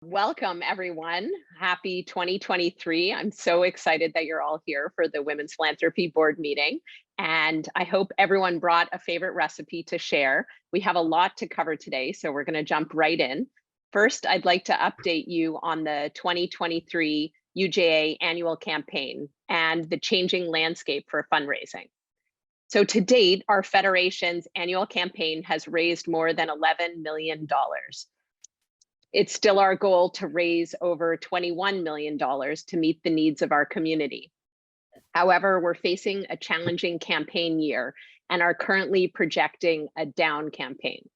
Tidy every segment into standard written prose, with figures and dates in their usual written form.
Welcome, everyone. Happy 2023. I'm so excited that you're all here for the Women's Philanthropy Board meeting. And I hope everyone brought a favorite recipe to share. We have a lot to cover today, so we're going to jump right in. First, I'd like to update you on the 2023 UJA annual campaign and the changing landscape for fundraising. So to date, our Federation's annual campaign has raised more than $11 million. It's still our goal to raise over $21 million to meet the needs of our community. However, we're facing a challenging campaign year and are currently projecting a down campaign.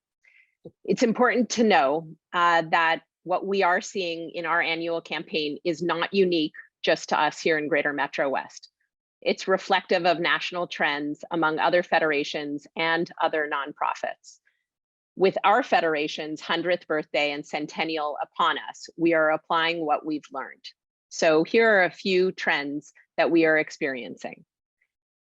It's important to know that what we are seeing in our annual campaign is not unique just to us here in Greater Metro West. It's reflective of national trends among other federations and other nonprofits. With our Federation's 100th birthday and centennial upon us, we are applying what we've learned. So here are a few trends that we are experiencing.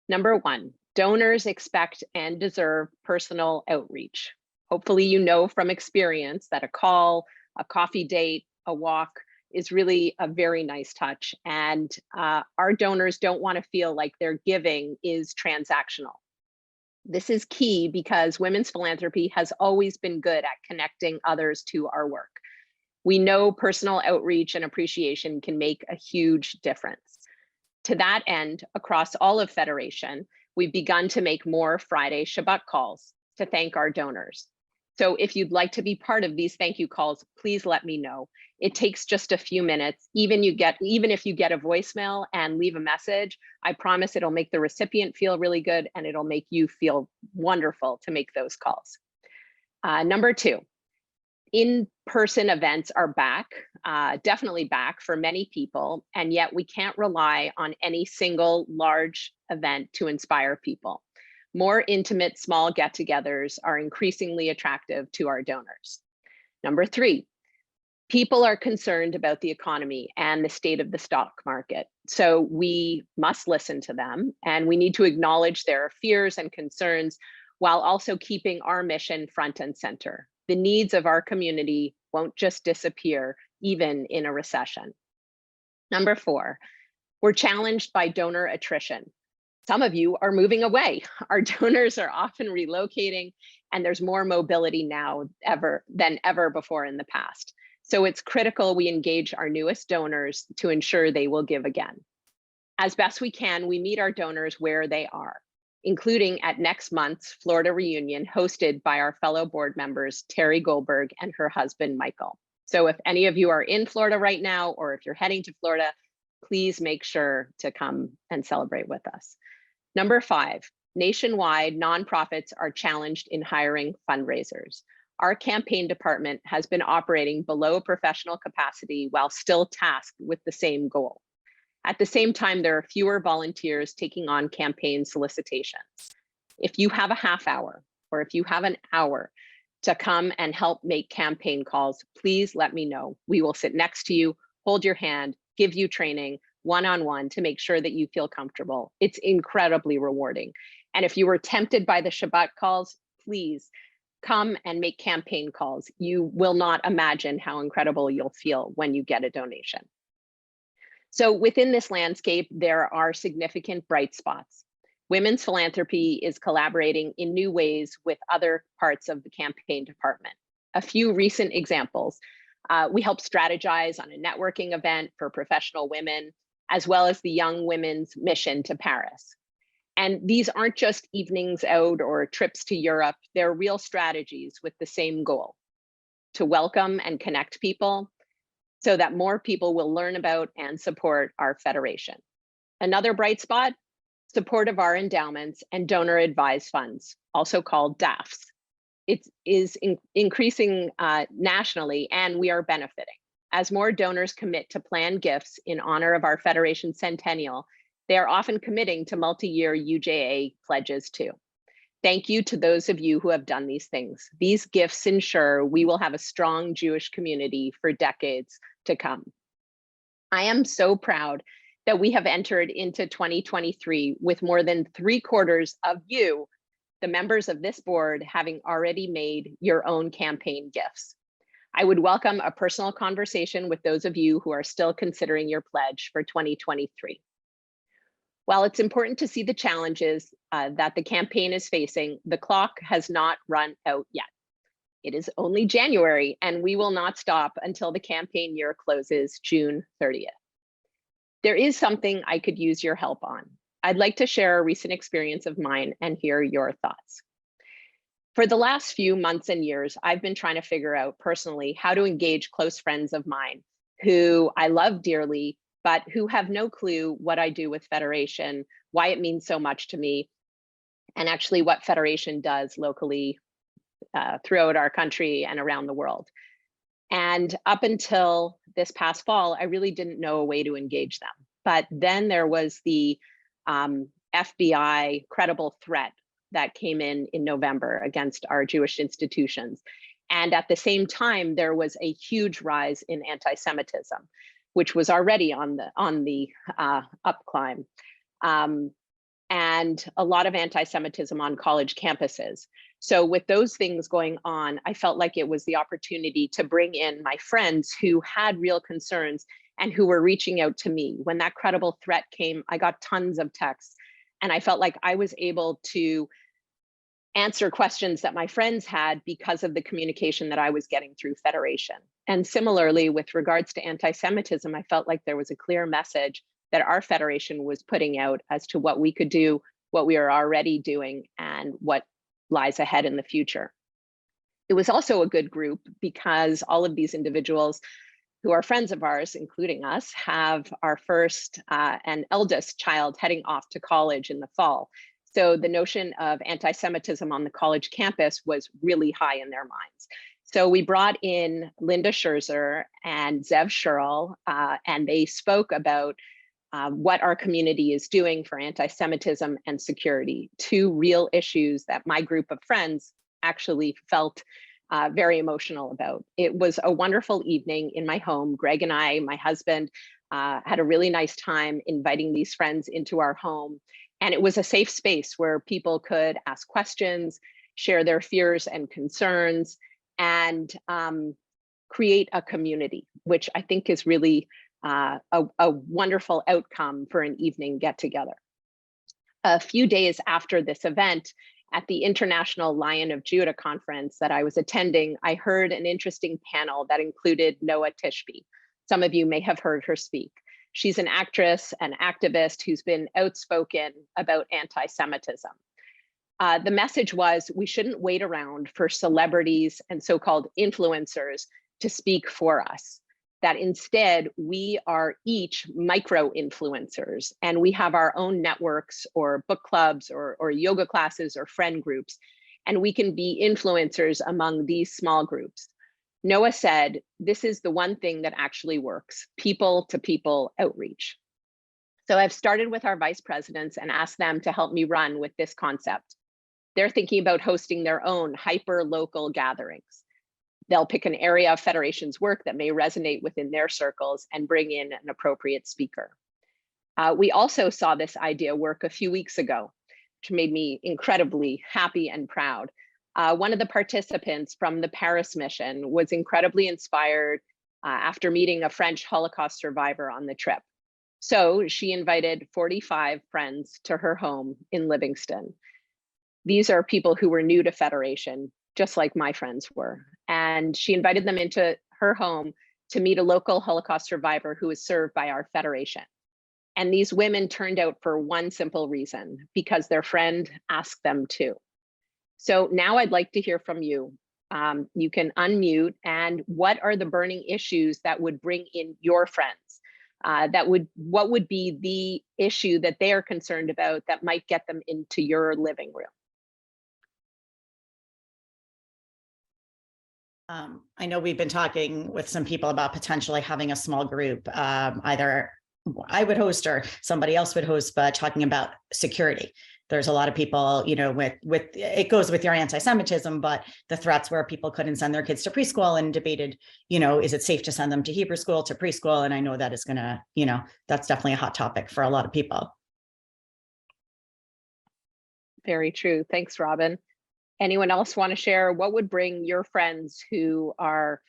Number one, donors expect and deserve personal outreach. Hopefully you know from experience that a call, a coffee date, a walk is really a very nice touch. And our donors don't want to feel like their giving is transactional. This is key because women's philanthropy has always been good at connecting others to our work. We know personal outreach and appreciation can make a huge difference. To that end, across all of Federation, we've begun to make more Friday Shabbat calls to thank our donors. So if you'd like to be part of these thank you calls, please let me know. It takes just a few minutes. Even if you get a voicemail and leave a message, I promise it'll make the recipient feel really good and it'll make you feel wonderful to make those calls. Number two, in-person events are back, definitely back for many people, and yet we can't rely on any single large event to inspire people. More intimate small get-togethers are increasingly attractive to our donors. Number three, people are concerned about the economy and the state of the stock market. So we must listen to them and we need to acknowledge their fears and concerns while also keeping our mission front and center. The needs of our community won't just disappear even in a recession. Number four, we're challenged by donor attrition. Some of you are moving away. Our donors are often relocating and there's more mobility now than ever before in the past. So it's critical we engage our newest donors to ensure they will give again. As best we can, we meet our donors where they are, including at next month's Florida reunion hosted by our fellow board members, Terry Goldberg and her husband, Michael. So if any of you are in Florida right now, or if you're heading to Florida, please make sure to come and celebrate with us. Number five, nationwide nonprofits are challenged in hiring fundraisers. Our campaign department has been operating below professional capacity while still tasked with the same goal. At the same time, there are fewer volunteers taking on campaign solicitations. If you have a half hour or if you have an hour to come and help make campaign calls, please let me know. We will sit next to you, hold your hand, give you training one-on-one to make sure that you feel comfortable. It's incredibly rewarding. And if you were tempted by the Shabbat calls, please come and make campaign calls. You will not imagine how incredible you'll feel when you get a donation. So within this landscape, there are significant bright spots. Women's philanthropy is collaborating in new ways with other parts of the campaign department. A few recent examples. We help strategize on a networking event for professional women, as well as the Young Women's Mission to Paris. And these aren't just evenings out or trips to Europe, they're real strategies with the same goal, to welcome and connect people so that more people will learn about and support our Federation. Another bright spot, support of our endowments and donor advised funds, also called DAFs. It is increasing nationally and we are benefiting. As more donors commit to planned gifts in honor of our Federation centennial, they are often committing to multi-year UJA pledges too. Thank you to those of you who have done these things. These gifts ensure we will have a strong Jewish community for decades to come. I am so proud that we have entered into 2023 with more than 3/4 of you, the members of this board, having already made your own campaign gifts. I would welcome a personal conversation with those of you who are still considering your pledge for 2023. While it's important to see the challenges that the campaign is facing, the clock has not run out yet. It is only January, and we will not stop until the campaign year closes June 30th. There is something I could use your help on. I'd like to share a recent experience of mine and hear your thoughts. For the last few months and years, I've been trying to figure out personally how to engage close friends of mine who I love dearly, but who have no clue what I do with Federation, why it means so much to me, and actually what Federation does locally throughout our country and around the world. And up until this past fall, I really didn't know a way to engage them. But then there was the FBI credible threat that came in November against our Jewish institutions. And at the same time, there was a huge rise in anti-Semitism, which was already on the up climb. And a lot of anti-Semitism on college campuses. So with those things going on, I felt like it was the opportunity to bring in my friends who had real concerns and who were reaching out to me. When that credible threat came, I got tons of texts, and I felt like I was able to answer questions that my friends had because of the communication that I was getting through Federation. And similarly, with regards to anti-Semitism, I felt like there was a clear message that our Federation was putting out as to what we could do, what we are already doing, and what lies ahead in the future. It was also a good group because all of these individuals who are friends of ours, including us, have our first and eldest child heading off to college in the fall. So the notion of anti-Semitism on the college campus was really high in their minds. So we brought in Linda Scherzer and Zev Shurl, and they spoke about what our community is doing for anti-Semitism and security, two real issues that my group of friends actually felt very emotional about. It was a wonderful evening in my home. Greg and I, my husband, had a really nice time inviting these friends into our home. And it was a safe space where people could ask questions, share their fears and concerns, and create a community, which I think is really a wonderful outcome for an evening get together. A few days after this event, at the International Lion of Judah conference that I was attending, I heard an interesting panel that included Noah Tishby. Some of you may have heard her speak. She's an actress, an activist who's been outspoken about anti-Semitism. The message was we shouldn't wait around for celebrities and so-called influencers to speak for us, that instead we are each micro-influencers and we have our own networks or book clubs or yoga classes or friend groups, and we can be influencers among these small groups. Noah said, this is the one thing that actually works, people-to-people outreach. So I've started with our vice presidents and asked them to help me run with this concept. They're thinking about hosting their own hyper-local gatherings. They'll pick an area of Federation's work that may resonate within their circles and bring in an appropriate speaker. We also saw this idea work a few weeks ago, which made me incredibly happy and proud. One of the participants from the Paris mission was incredibly inspired after meeting a French Holocaust survivor on the trip. So she invited 45 friends to her home in Livingston. These are people who were new to Federation, just like my friends were. And she invited them into her home to meet a local Holocaust survivor who was served by our Federation. And these women turned out for one simple reason, because their friend asked them to. So now I'd like to hear from you. You can unmute, and what are the burning issues that would bring in your friends? What would be the issue that they are concerned about that might get them into your living room? I know we've been talking with some people about potentially having a small group, either I would host or somebody else would host, but talking about security. There's a lot of people, you know, with it goes with your anti-Semitism, but the threats where people couldn't send their kids to preschool and debated, you know, is it safe to send them to Hebrew school, to preschool? And I know that is going to, you know, that's definitely a hot topic for a lot of people. Very true. Thanks, Robin. Anyone else want to share what would bring your friends who are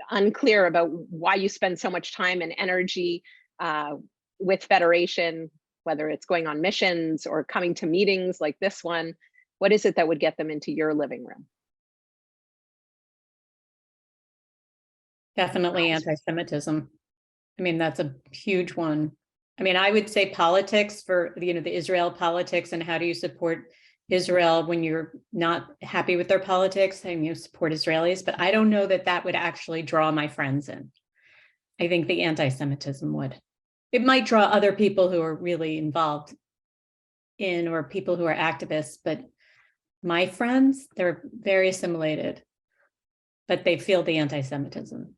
unclear about why you spend so much time and energy with Federation, whether it's going on missions or coming to meetings like this one. What is it that would get them into your living room? Definitely anti-Semitism. I mean, that's a huge one. I mean, I would say politics for, the Israel politics, and how do you support Israel when you're not happy with their politics, and you support Israelis, but I don't know that that would actually draw my friends in. I think the anti-Semitism would. It might draw other people who are really involved in, or people who are activists, but my friends, they're very assimilated, but they feel the anti-Semitism.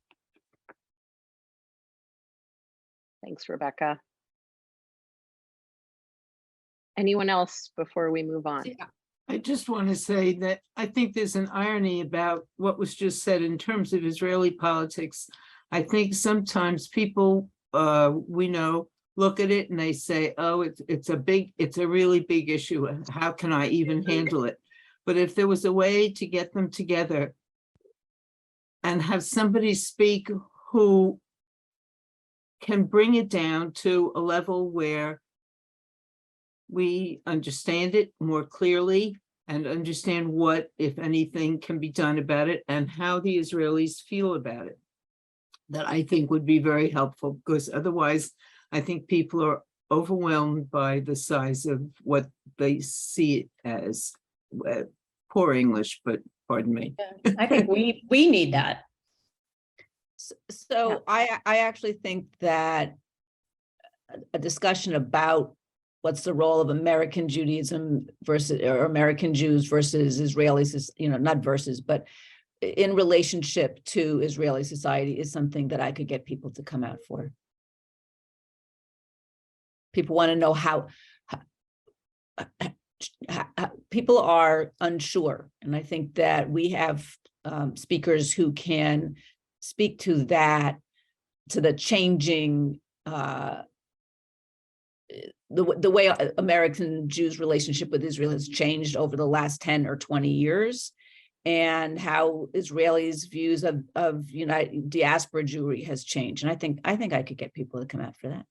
Thanks, Rebecca. Anyone else before we move on? Yeah, I just want to say that I think there's an irony about what was just said in terms of Israeli politics. I think sometimes people we know look at it and they say, oh, it's a really big issue, and how can I even handle it? But if there was a way to get them together and have somebody speak who can bring it down to a level where we understand it more clearly and understand what, if anything, can be done about it and how the Israelis feel about it, that I think would be very helpful, because otherwise I think people are overwhelmed by the size of what they see it as. Poor English, but pardon me. I think we need that. So I actually think that a discussion about what's the role of American Judaism versus, or American Jews versus Israelis is, not versus, but in relationship to Israeli society is something that I could get people to come out for. People want to know how people are unsure. And I think that we have speakers who can speak to that, to the changing, the way American Jews' relationship with Israel has changed over the last 10 or 20 years, and how Israelis' views of diaspora Jewry has changed. And I think I could get people to come out for that.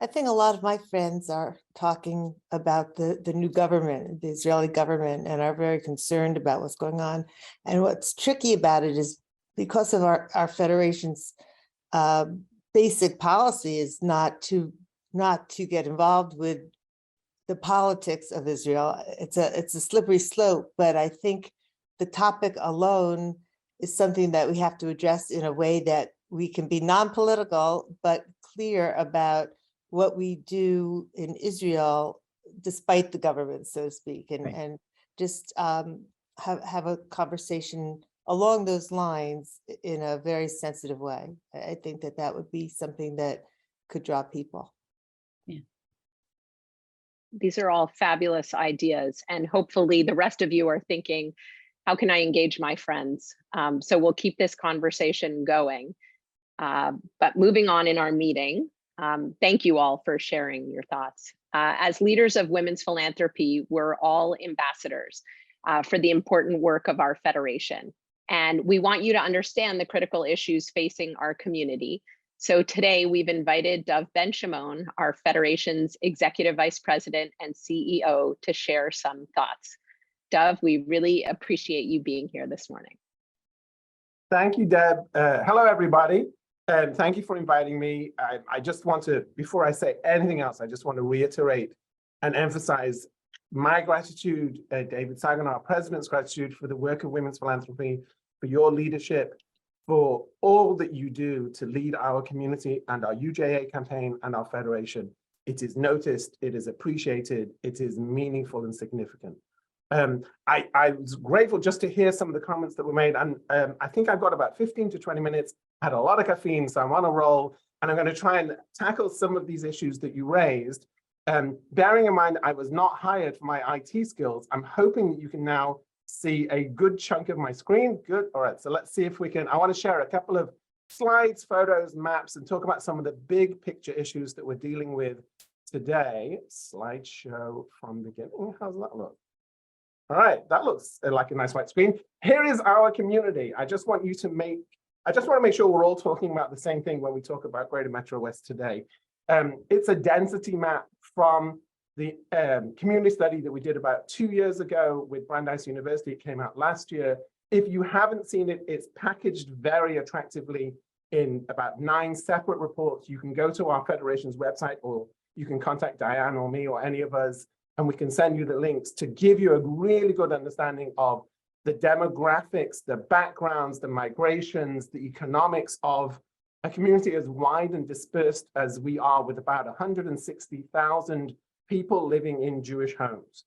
I think a lot of my friends are talking about the new government, the Israeli government, and are very concerned about what's going on. And what's tricky about it is because of our federation's basic policy is not to get involved with the politics of Israel. It's a slippery slope, but I think the topic alone is something that we have to address in a way that we can be non-political but clear about what we do in Israel, despite the government, so to speak, and Right. and just have a conversation along those lines in a very sensitive way. I think that would be something that could draw people. These are all fabulous ideas, and hopefully the rest of you are thinking, how can I engage my friends? So we'll keep this conversation going. But moving on in our meeting, thank you all for sharing your thoughts. As leaders of women's philanthropy, we're all ambassadors for the important work of our federation. And we want you to understand the critical issues facing our community. So today we've invited Dov Ben-Shimon, our federation's Executive Vice President and CEO, to share some thoughts. Dov, we really appreciate you being here this morning. Thank you, Deb. Hello, everybody. And thank you for inviting me. I just want to, before I say anything else, I just want to reiterate and emphasize my gratitude, David Sagan, our president's gratitude for the work of women's philanthropy, for your leadership, for all that you do to lead our community and our UJA campaign and our federation. It is noticed, it is appreciated, it is meaningful and significant. I was grateful just to hear some of the comments that were made, and I think I've got about 15 to 20 minutes. I had a lot of caffeine, so I'm on a roll, and I'm going to try and tackle some of these issues that you raised. Bearing in mind, I was not hired for my IT skills. I'm hoping that you can now see a good chunk of my screen. Good. All right. So let's see if we can. I want to share a couple of slides, photos, maps, and talk about some of the big picture issues that we're dealing with today. Slideshow from beginning. How's that look? All right, that looks like a nice white screen. Here is our community. I just want to make sure we're all talking about the same thing when we talk about Greater Metro West today. It's a density map from the community study that we did about 2 years ago with Brandeis University. It came out last year. If you haven't seen it, it's packaged very attractively in about 9 separate reports. You can go to our federation's website, or you can contact Diane or me or any of us, and we can send you the links to give you a really good understanding of the demographics, the backgrounds, the migrations, the economics of a community as wide and dispersed as we are, with about 160,000 people living in Jewish homes.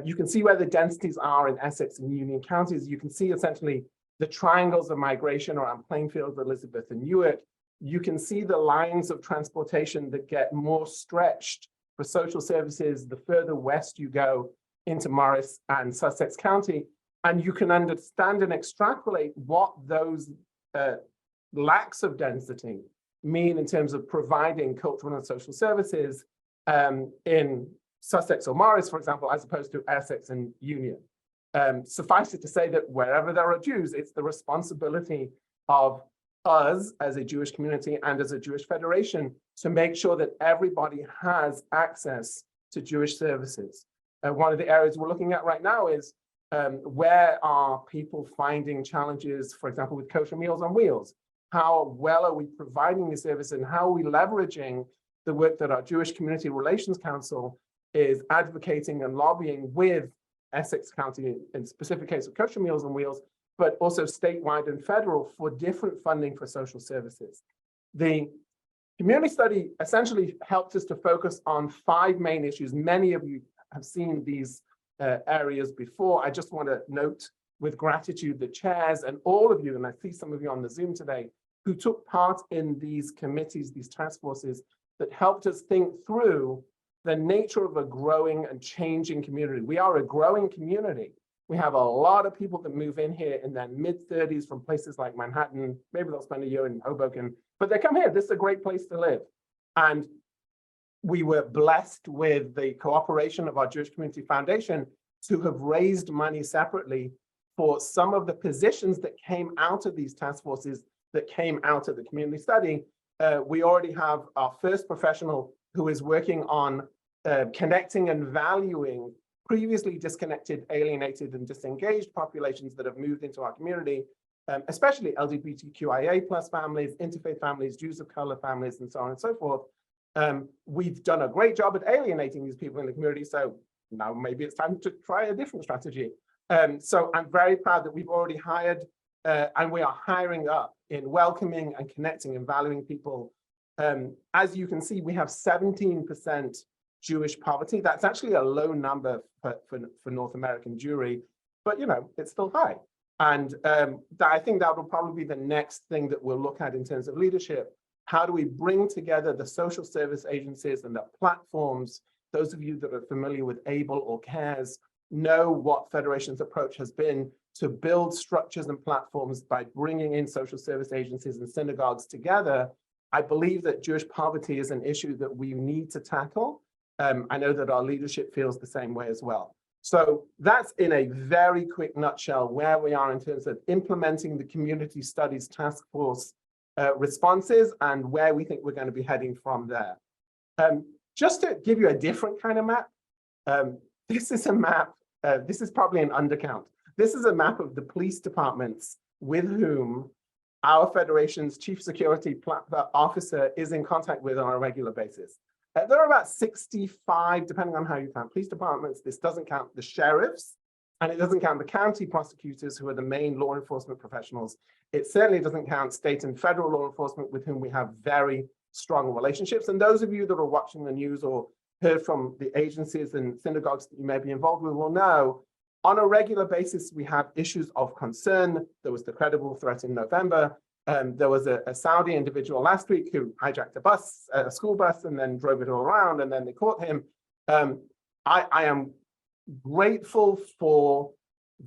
You can see where the densities are in Essex and Union counties. You can see essentially the triangles of migration around Plainfield, Elizabeth, and Newark. You can see the lines of transportation that get more stretched for social services the further west you go into Morris and Sussex County. And you can understand and extrapolate what those lacks of density mean in terms of providing cultural and social services in Sussex or Morris, for example, as opposed to Essex and Union. Suffice it to say that wherever there are Jews, it's the responsibility of us as a Jewish community and as a Jewish federation to make sure that everybody has access to Jewish services. One of the areas we're looking at right now is where are people finding challenges, for example, with kosher meals on wheels? How well are we providing the service, and how are we leveraging the work that our Jewish Community Relations Council is advocating and lobbying with Essex County, in specific case of kosher meals on wheels, but also statewide and federal for different funding for social services. The community study essentially helped us to focus on 5 main issues. Many of you have seen these areas before. I just want to note with gratitude the chairs and all of you, and I see some of you on the Zoom today, who took part in these committees, these task forces, that helped us think through the nature of a growing and changing community. We are a growing community. We have a lot of people that move in here in their mid-30s from places like Manhattan. Maybe they'll spend a year in Hoboken, but they come here. This is a great place to live. And we were blessed with the cooperation of our Jewish Community Foundation to have raised money separately for some of the positions that came out of these task forces, that came out of the community study. We already have our first professional who is working on connecting and valuing previously disconnected, alienated, and disengaged populations that have moved into our community, especially LGBTQIA plus families, interfaith families, Jews of color families, and so on and so forth. We've done a great job at alienating these people in the community, so now maybe it's time to try a different strategy. So I'm very proud that we've already hired, and we are hiring up in welcoming and connecting and valuing people. As you can see, we have 17% Jewish poverty. That's actually a low number for North American Jewry, but it's still high. And I think that will probably be the next thing that we'll look at in terms of leadership. How do we bring together the social service agencies and the platforms? Those of you that are familiar with ABLE or CARES know what Federation's approach has been to build structures and platforms by bringing in social service agencies and synagogues together. I believe that Jewish poverty is an issue that we need to tackle. I know that our leadership feels the same way as well. So that's in a very quick nutshell where we are in terms of implementing the Community Studies Task Force responses and where we think we're going to be heading from there. Just to give you a different kind of map, this is a map, this is probably an undercount. This is a map of the police departments with whom our Federation's Chief Security Officer is in contact with on a regular basis. There are about 65, depending on how you count, police departments. This doesn't count the sheriffs, and it doesn't count the county prosecutors, who are the main law enforcement professionals. It certainly doesn't count state and federal law enforcement, with whom we have very strong relationships. And those of you that are watching the news or heard from the agencies and synagogues that you may be involved with will know, on a regular basis, we have issues of concern. There was the credible threat in November. There was a Saudi individual last week who hijacked a school bus, and then drove it all around, and then they caught him. I am grateful for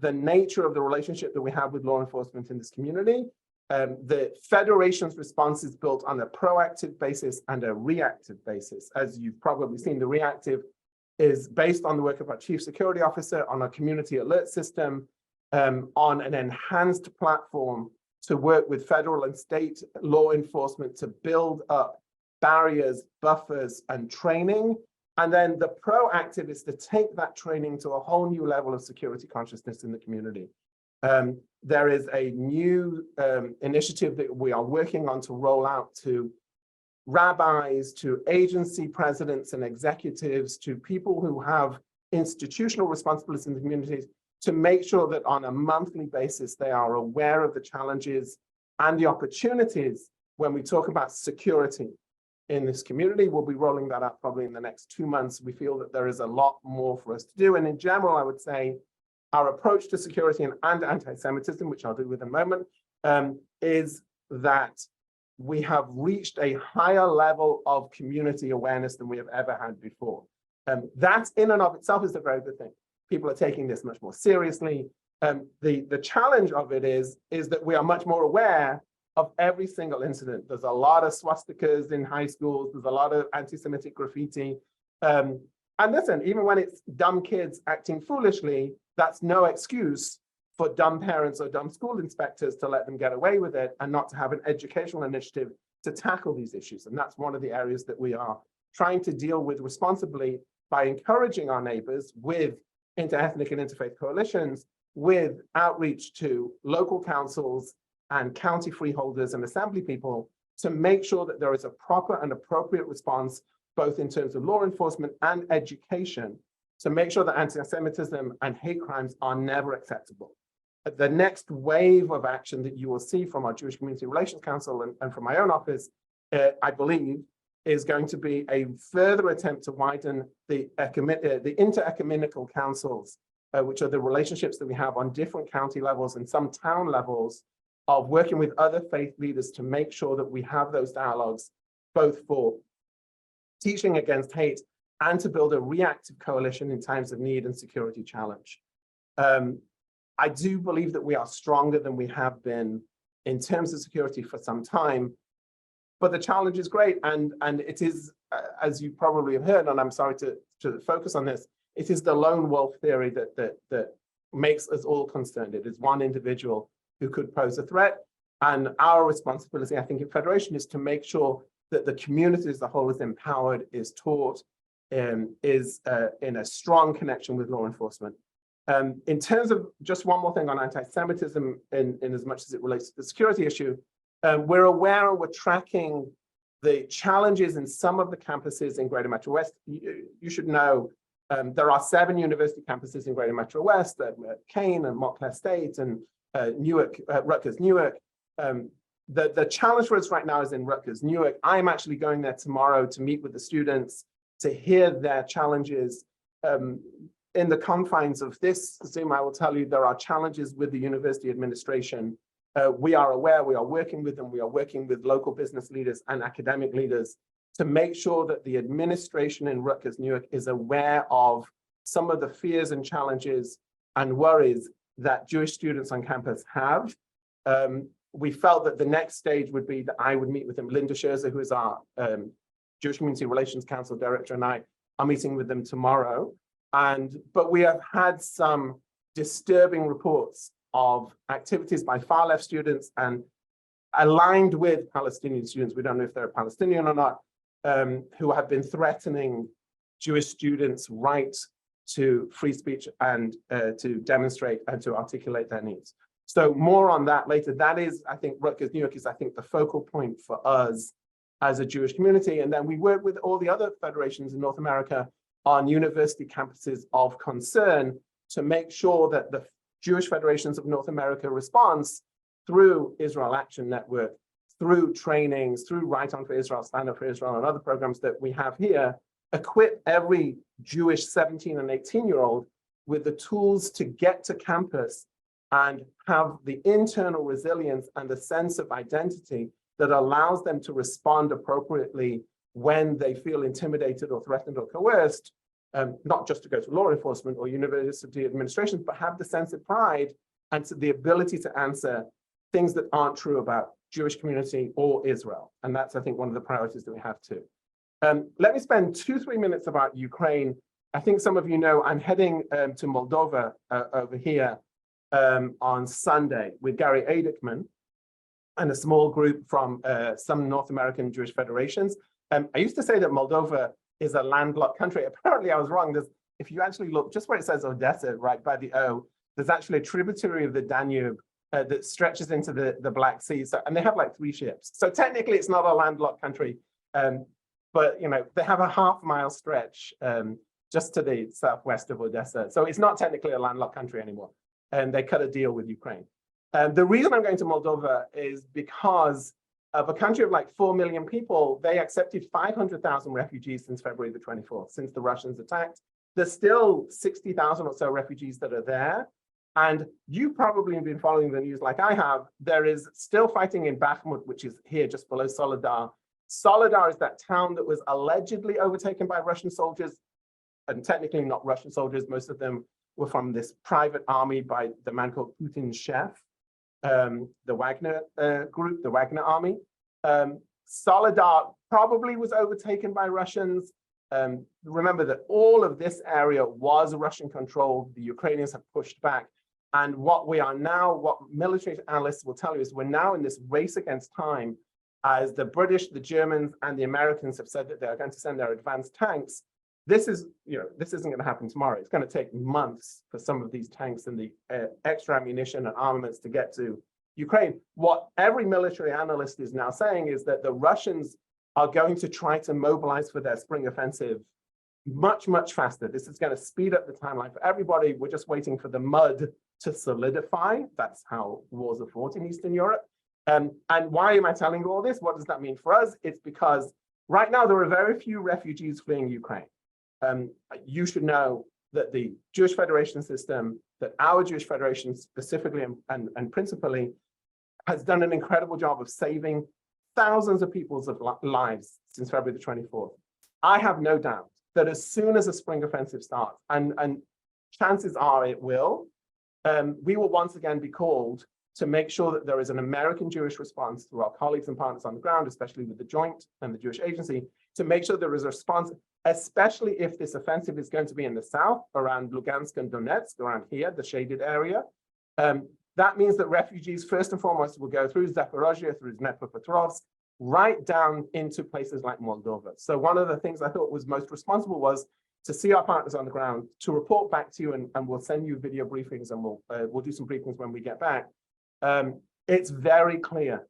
the nature of the relationship that we have with law enforcement in this community. The Federation's response is built on a proactive basis and a reactive basis. As you've probably seen, the reactive is based on the work of our chief security officer, on our community alert system, on an enhanced platform to work with federal and state law enforcement to build up barriers, buffers, and training. And then the proactive is to take that training to a whole new level of security consciousness in the community. There is a new initiative that we are working on to roll out to rabbis, to agency presidents and executives, to people who have institutional responsibilities in the communities, to make sure that on a monthly basis, they are aware of the challenges and the opportunities when we talk about security in this community. We'll be rolling that out probably in the next 2 months. We feel that there is a lot more for us to do. And in general, I would say our approach to security and anti-Semitism, which I'll do with in a moment, is that we have reached a higher level of community awareness than we have ever had before. That in and of itself is a very good thing. People are taking this much more seriously. The challenge of it is that we are much more aware of every single incident. There's a lot of swastikas in high schools. There's a lot of anti-Semitic graffiti. And listen, even when it's dumb kids acting foolishly, that's no excuse for dumb parents or dumb school inspectors to let them get away with it and not to have an educational initiative to tackle these issues. And that's one of the areas that we are trying to deal with responsibly by encouraging our neighbors with interethnic and interfaith coalitions, with outreach to local councils and county freeholders and assembly people to make sure that there is a proper and appropriate response, both in terms of law enforcement and education, to make sure that anti-Semitism and hate crimes are never acceptable. The next wave of action that you will see from our Jewish Community Relations Council and from my own office, I believe, is going to be a further attempt to widen the inter-ecumenical councils, which are the relationships that we have on different county levels and some town levels, of working with other faith leaders to make sure that we have those dialogues, both for teaching against hate and to build a reactive coalition in times of need and security challenge. I do believe that we are stronger than we have been in terms of security for some time, but the challenge is great. And it is, as you probably have heard, and I'm sorry to focus on this, it is the lone wolf theory that makes us all concerned. It is one individual who could pose a threat. And our responsibility, I think, in Federation is to make sure that the community as a whole is empowered, is taught, is in a strong connection with law enforcement. In terms of just one more thing on anti-Semitism, in as much as it relates to the security issue, we're aware and we're tracking the challenges in some of the campuses in Greater Metro West. You should know there are 7 university campuses in Greater Metro West, Kane and Montclair State and Newark, Rutgers Newark. The challenge for us right now is in Rutgers Newark. I'm actually going there tomorrow to meet with the students to hear their challenges. In the confines of this Zoom, I will tell you there are challenges with the university administration. We are aware, we are working with them, we are working with local business leaders and academic leaders to make sure that the administration in Rutgers Newark is aware of some of the fears and challenges and worries that Jewish students on campus have. We felt that the next stage would be that I would meet with them. Linda Scherzer, who is our Jewish Community Relations Council Director, and I are meeting with them tomorrow. But we have had some disturbing reports of activities by far left students and aligned with Palestinian students, we don't know if they're Palestinian or not, who have been threatening Jewish students' right to free speech and to demonstrate and to articulate their needs. So more on that later. That is, I think, Rutgers Newark is, I think, the focal point for us as a Jewish community. And then we work with all the other federations in North America on university campuses of concern to make sure that the Jewish Federations of North America response through Israel Action Network, through trainings, through Right On for Israel, Stand Up for Israel, and other programs that we have here, equip every Jewish 17 and 18-year-old with the tools to get to campus and have the internal resilience and the sense of identity that allows them to respond appropriately when they feel intimidated or threatened or coerced, not just to go to law enforcement or university administrations, but have the sense of pride and the ability to answer things that aren't true about Jewish community or Israel. And that's, I think, one of the priorities that we have too. Let me spend 2-3 minutes about Ukraine. I think some of you know I'm heading to Moldova over here on Sunday with Gary Adickman and a small group from some North American Jewish federations. I used to say that Moldova is a landlocked country. Apparently I was wrong. If you actually look just where it says Odessa, right by the O, there's actually a tributary of the Danube that stretches into the Black Sea. So, and they have like 3 ships. So technically it's not a landlocked country, but you know, they have a half-mile stretch just to the southwest of Odessa. So it's not technically a landlocked country anymore. And they cut a deal with Ukraine. The reason I'm going to Moldova is because of a country of like 4 million people. They accepted 500,000 refugees since February the 24th, since the Russians attacked. There's still 60,000 or so refugees that are there. And you probably have been following the news like I have. There is still fighting in Bakhmut, which is here just below Soledar. Soledar is that town that was allegedly overtaken by Russian soldiers, and technically not Russian soldiers. Most of them were from this private army by the man called Putin's chef, the Wagner group, the Wagner army. Soledar probably was overtaken by Russians. Remember that all of this area was Russian controlled. The Ukrainians have pushed back. And what we are now, what military analysts will tell you is we're now in this race against time as the British, the Germans, and the Americans have said that they're going to send their advanced tanks. This is, this isn't going to happen tomorrow. It's going to take months for some of these tanks and the extra ammunition and armaments to get to Ukraine. What every military analyst is now saying is that the Russians are going to try to mobilize for their spring offensive much, much faster. This is going to speed up the timeline for everybody. We're just waiting for the mud to solidify. That's how wars are fought in Eastern Europe. And why am I telling you all this? What does that mean for us? It's because right now there are very few refugees fleeing Ukraine. You should know that the Jewish Federation system, that our Jewish Federation specifically and principally, has done an incredible job of saving thousands of people's lives since February the 24th. I have no doubt that as soon as a spring offensive starts, and chances are it will, we will once again be called to make sure that there is an American Jewish response through our colleagues and partners on the ground, especially with the Joint and the Jewish Agency, to make sure there is a response, especially if this offensive is going to be in the south, around Lugansk and Donetsk, around here, the shaded area. That means that refugees, first and foremost, will go through Zaporozhye, through Dnepropetrovsk, right down into places like Moldova. So one of the things I thought was most responsible was to see our partners on the ground, to report back to you, and we'll send you video briefings, and we'll do some briefings when we get back. It's very clear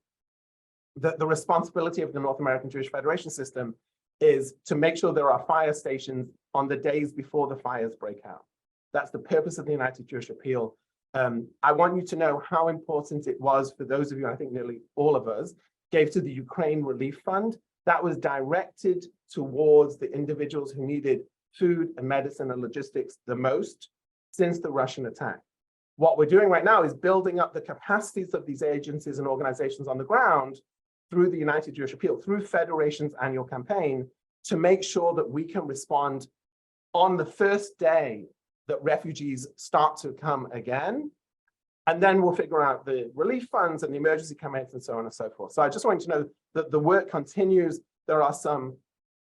that the responsibility of the North American Jewish Federation system is to make sure there are fire stations on the days before the fires break out. That's the purpose of the United Jewish Appeal. I want you to know how important it was for those of you, I think nearly all of us, gave to the Ukraine Relief Fund. That was directed towards the individuals who needed food and medicine and logistics the most since the Russian attack. What we're doing right now is building up the capacities of these agencies and organizations on the ground through the United Jewish Appeal, through Federation's annual campaign, to make sure that we can respond on the first day that refugees start to come again. And then we'll figure out the relief funds and the emergency campaigns and so on and so forth. So I just want you to know that the work continues. There are some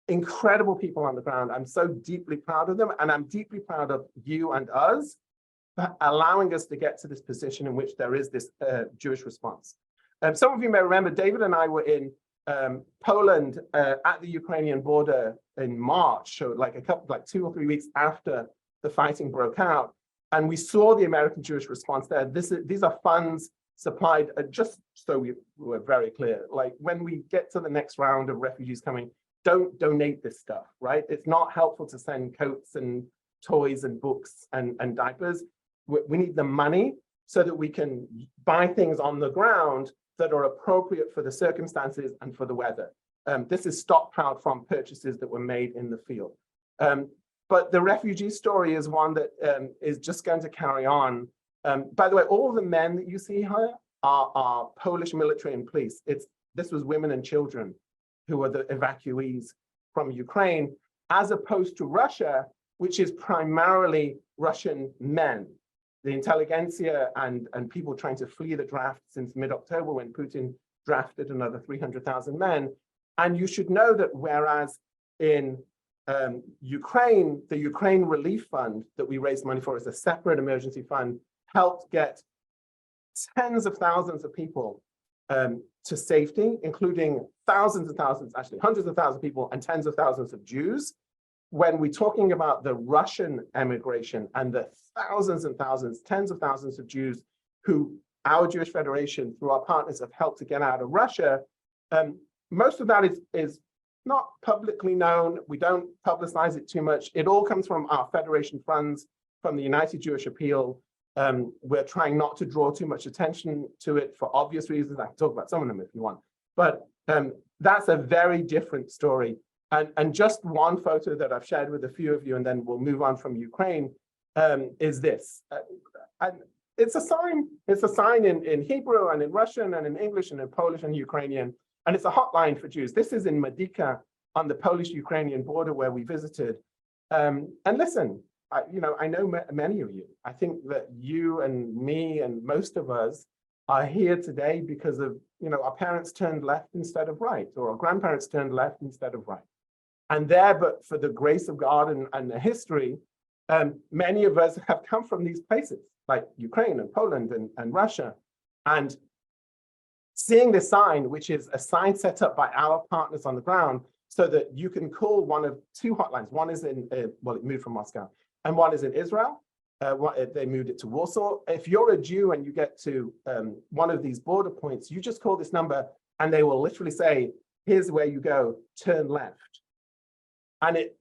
incredible people on the ground. I'm so deeply proud of them. And I'm deeply proud of you and us for allowing us to get to this position in which there is this Jewish response. Some of you may remember David and I were in Poland at the Ukrainian border in March, so like 2 or 3 weeks after the fighting broke out. And we saw the American Jewish response there. These are funds supplied, just so we were very clear, like when we get to the next round of refugees coming, don't donate this stuff, right? It's not helpful to send coats and toys and books and diapers. We need the money so that we can buy things on the ground that are appropriate for the circumstances and for the weather. This is stockpiled from purchases that were made in the field. But the refugee story is one that is just going to carry on. By the way, all the men that you see here are Polish military and police. This was women and children who were the evacuees from Ukraine, as opposed to Russia, which is primarily Russian men. The intelligentsia and people trying to flee the draft since mid-October when Putin drafted another 300,000 men. And you should know that whereas in Ukraine, the Ukraine Relief Fund that we raised money for as a separate emergency fund, helped get tens of thousands of people to safety, including thousands and thousands, actually hundreds of thousands of people and tens of thousands of Jews. When we're talking about the Russian emigration and the thousands and thousands, tens of thousands of Jews who our Jewish Federation, through our partners, have helped to get out of Russia, most of that is not publicly known. We don't publicize it too much. It all comes from our Federation funds, from the United Jewish Appeal. We're trying not to draw too much attention to it for obvious reasons. I can talk about some of them if you want, but that's a very different story. And just one photo that I've shared with a few of you, and then we'll move on from Ukraine, is this. And it's a sign. It's a sign in Hebrew and in Russian and in English and in Polish and Ukrainian. And it's a hotline for Jews. This is in Medyka on the Polish-Ukrainian border where we visited. And listen, I know many of you. I think that you and me and most of us are here today because of, our parents turned left instead of right, or our grandparents turned left instead of right. And there, but for the grace of God and the history, many of us have come from these places, like Ukraine and Poland and Russia. And seeing this sign, which is a sign set up by our partners on the ground, so that you can call one of two hotlines. One is in, well, it moved from Moscow, and one is in Israel. They moved it to Warsaw. If you're a Jew and you get to one of these border points, you just call this number and they will literally say, here's where you go, turn left. And it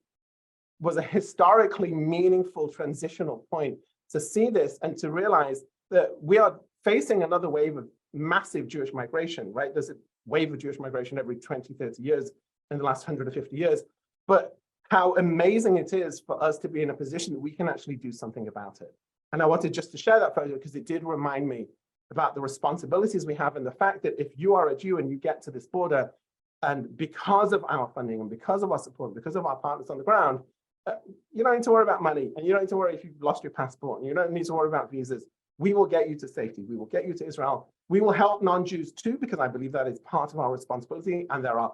was a historically meaningful transitional point to see this and to realize that we are facing another wave of massive Jewish migration, right? There's a wave of Jewish migration every 20, 30 years in the last 150 years. But how amazing it is for us to be in a position that we can actually do something about it. And I wanted just to share that photo because it did remind me about the responsibilities we have and the fact that if you are a Jew and you get to this border, and because of our funding and because of our support, because of our partners on the ground, you don't need to worry about money, and you don't need to worry if you've lost your passport, and you don't need to worry about visas. We will get you to safety. We will get you to Israel. We will help non-Jews too, because I believe that is part of our responsibility. And there are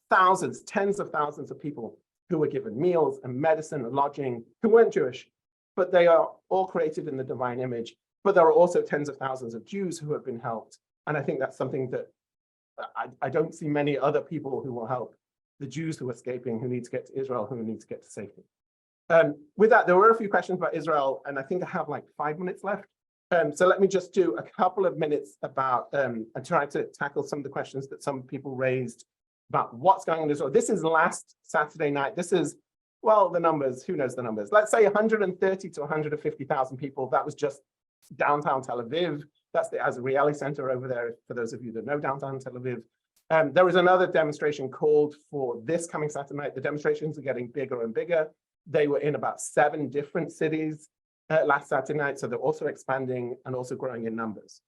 thousands, tens of thousands of people who were given meals and medicine and lodging who weren't Jewish, but they are all created in the divine image. But there are also tens of thousands of Jews who have been helped. And I think that's something that I don't see many other people who will help the Jews who are escaping, who need to get to Israel, who need to get to safety. With that, there were a few questions about Israel, and I think I have like 5 minutes left. So let me just do a couple of minutes about and try to tackle some of the questions that some people raised about what's going on in Israel. This is last Saturday night. This is, well, the numbers, who knows the numbers? Let's say 130 to 150,000 people. That was just downtown Tel Aviv. That's the Azrieli Center over there, for those of you that know downtown Tel Aviv. There was another demonstration called for this coming Saturday night. The demonstrations are getting bigger and bigger. They were in about 7 different cities last Saturday night, so they're also expanding and also growing in numbers.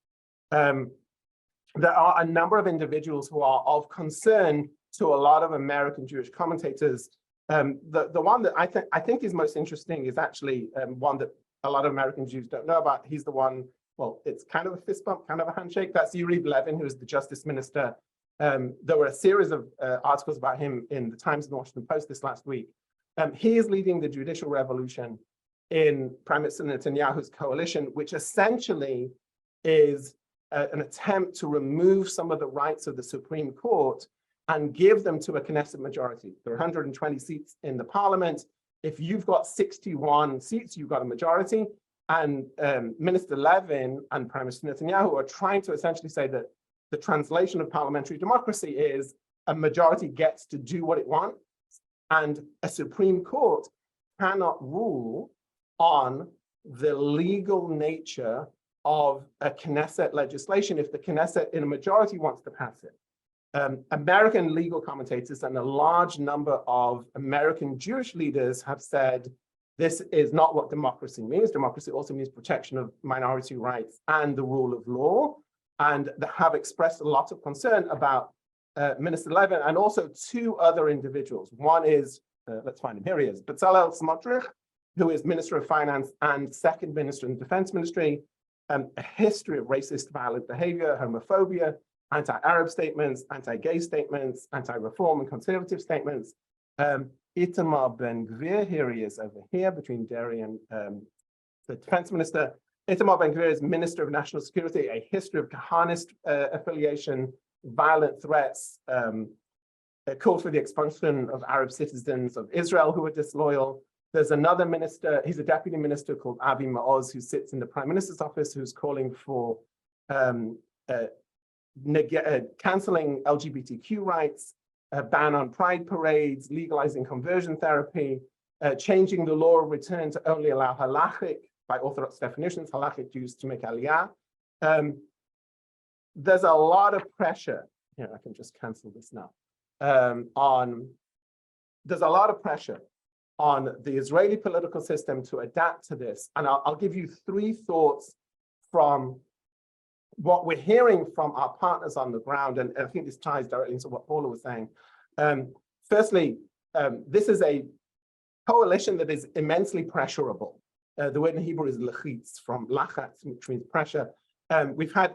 There are a number of individuals who are of concern to a lot of American Jewish commentators. The one that I think is most interesting is actually one that a lot of American Jews don't know about. He's the one, well, it's kind of a fist bump, kind of a handshake. That's Yariv Levin, who is the justice minister. There were a series of articles about him in the Times and the Washington Post this last week. He is leading the judicial revolution in Prime Minister Netanyahu's coalition, which essentially is an attempt to remove some of the rights of the Supreme Court and give them to a Knesset majority. There are 120 seats in the parliament. If you've got 61 seats, you've got a majority. And Minister Levin and Prime Minister Netanyahu are trying to essentially say that the translation of parliamentary democracy is a majority gets to do what it wants, and a Supreme Court cannot rule on the legal nature of a Knesset legislation if the Knesset in a majority wants to pass it. American legal commentators and a large number of American Jewish leaders have said this is not what democracy means. Democracy also means protection of minority rights and the rule of law, and they have expressed a lot of concern about Minister Levin and also 2 other individuals. One is, let's find him, here he is, Bezalel Smotrich, who is Minister of Finance and Second Minister in the Defense Ministry, a history of racist, violent behavior, homophobia, anti-Arab statements, anti-gay statements, anti-reform and conservative statements. Itamar Ben-Gvir. Here he is over here between Derry and the defense minister. Itamar Ben-Gvir is Minister of National Security, a history of Kahanist affiliation, violent threats, called for the expulsion of Arab citizens of Israel who are disloyal. There's another minister, he's a deputy minister called Avi Maoz, who sits in the prime minister's office, who's calling for canceling LGBTQ rights, a ban on pride parades, legalizing conversion therapy, changing the law of return to only allow halachic, by Orthodox definitions, halachic Jews to make aliyah. There's a lot of pressure. Here, I can just cancel this now. There's a lot of pressure on the Israeli political system to adapt to this. And I'll give you 3 thoughts from what we're hearing from our partners on the ground. And I think this ties directly into what Paula was saying. Firstly, this is a coalition that is immensely pressurable. The word in Hebrew is lachitz, from lachatz, which means pressure. We've had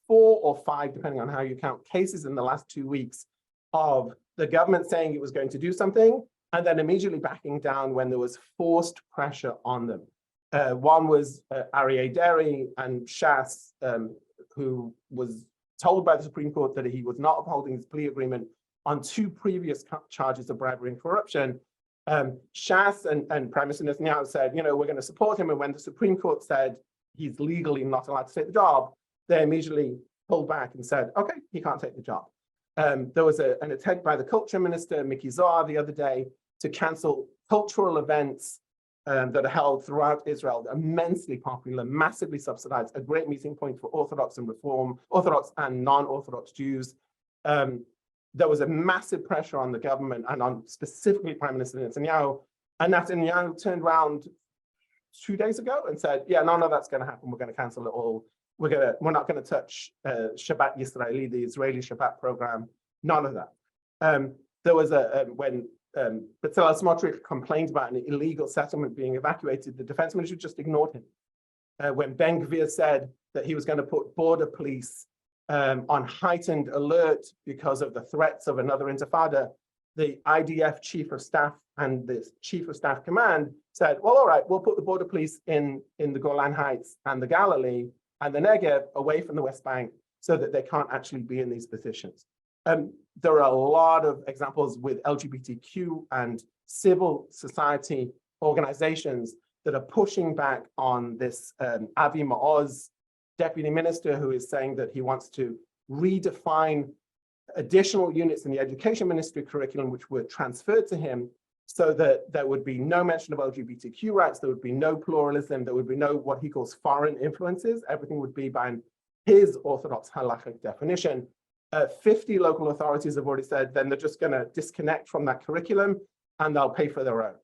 4 or 5, depending on how you count, cases in the last 2 weeks of the government saying it was going to do something and then immediately backing down when there was forced pressure on them. One was Aryeh Deri and Shas, who was told by the Supreme Court that he was not upholding his plea agreement on 2 previous charges of bribery and corruption. Shas and Prime Minister Netanyahu said, you know, we're going to support him. And when the Supreme Court said he's legally not allowed to take the job, they immediately pulled back and said, okay, he can't take the job. There was an attempt by the culture minister, Miki Zohar, the other day to cancel cultural events that are held throughout Israel, immensely popular, massively subsidized, a great meeting point for Orthodox and Reform, Orthodox and non-Orthodox Jews. There was a massive pressure on the government and on specifically Prime Minister Netanyahu. And Netanyahu turned around 2 days ago and said, yeah, none of that's going to happen. We're going to cancel it all. We're not going to touch Shabbat Yisraeli, the Israeli Shabbat program, none of that. There was when Bezalel Smotrich complained about an illegal settlement being evacuated, the defense minister just ignored him. When Ben-Gvir said that he was going to put border police on heightened alert because of the threats of another intifada, the IDF chief of staff and the chief of staff command said, well, all right, we'll put the border police in the Golan Heights and the Galilee and the Negev away from the West Bank so that they can't actually be in these positions. There are a lot of examples with LGBTQ and civil society organizations that are pushing back on this Avi Maoz deputy minister, who is saying that he wants to redefine additional units in the education ministry curriculum, which were transferred to him, so that there would be no mention of LGBTQ rights, there would be no pluralism, there would be no what he calls foreign influences. Everything would be by his Orthodox halachic definition. 50 local authorities have already said then they're just going to disconnect from that curriculum and they'll pay for their own.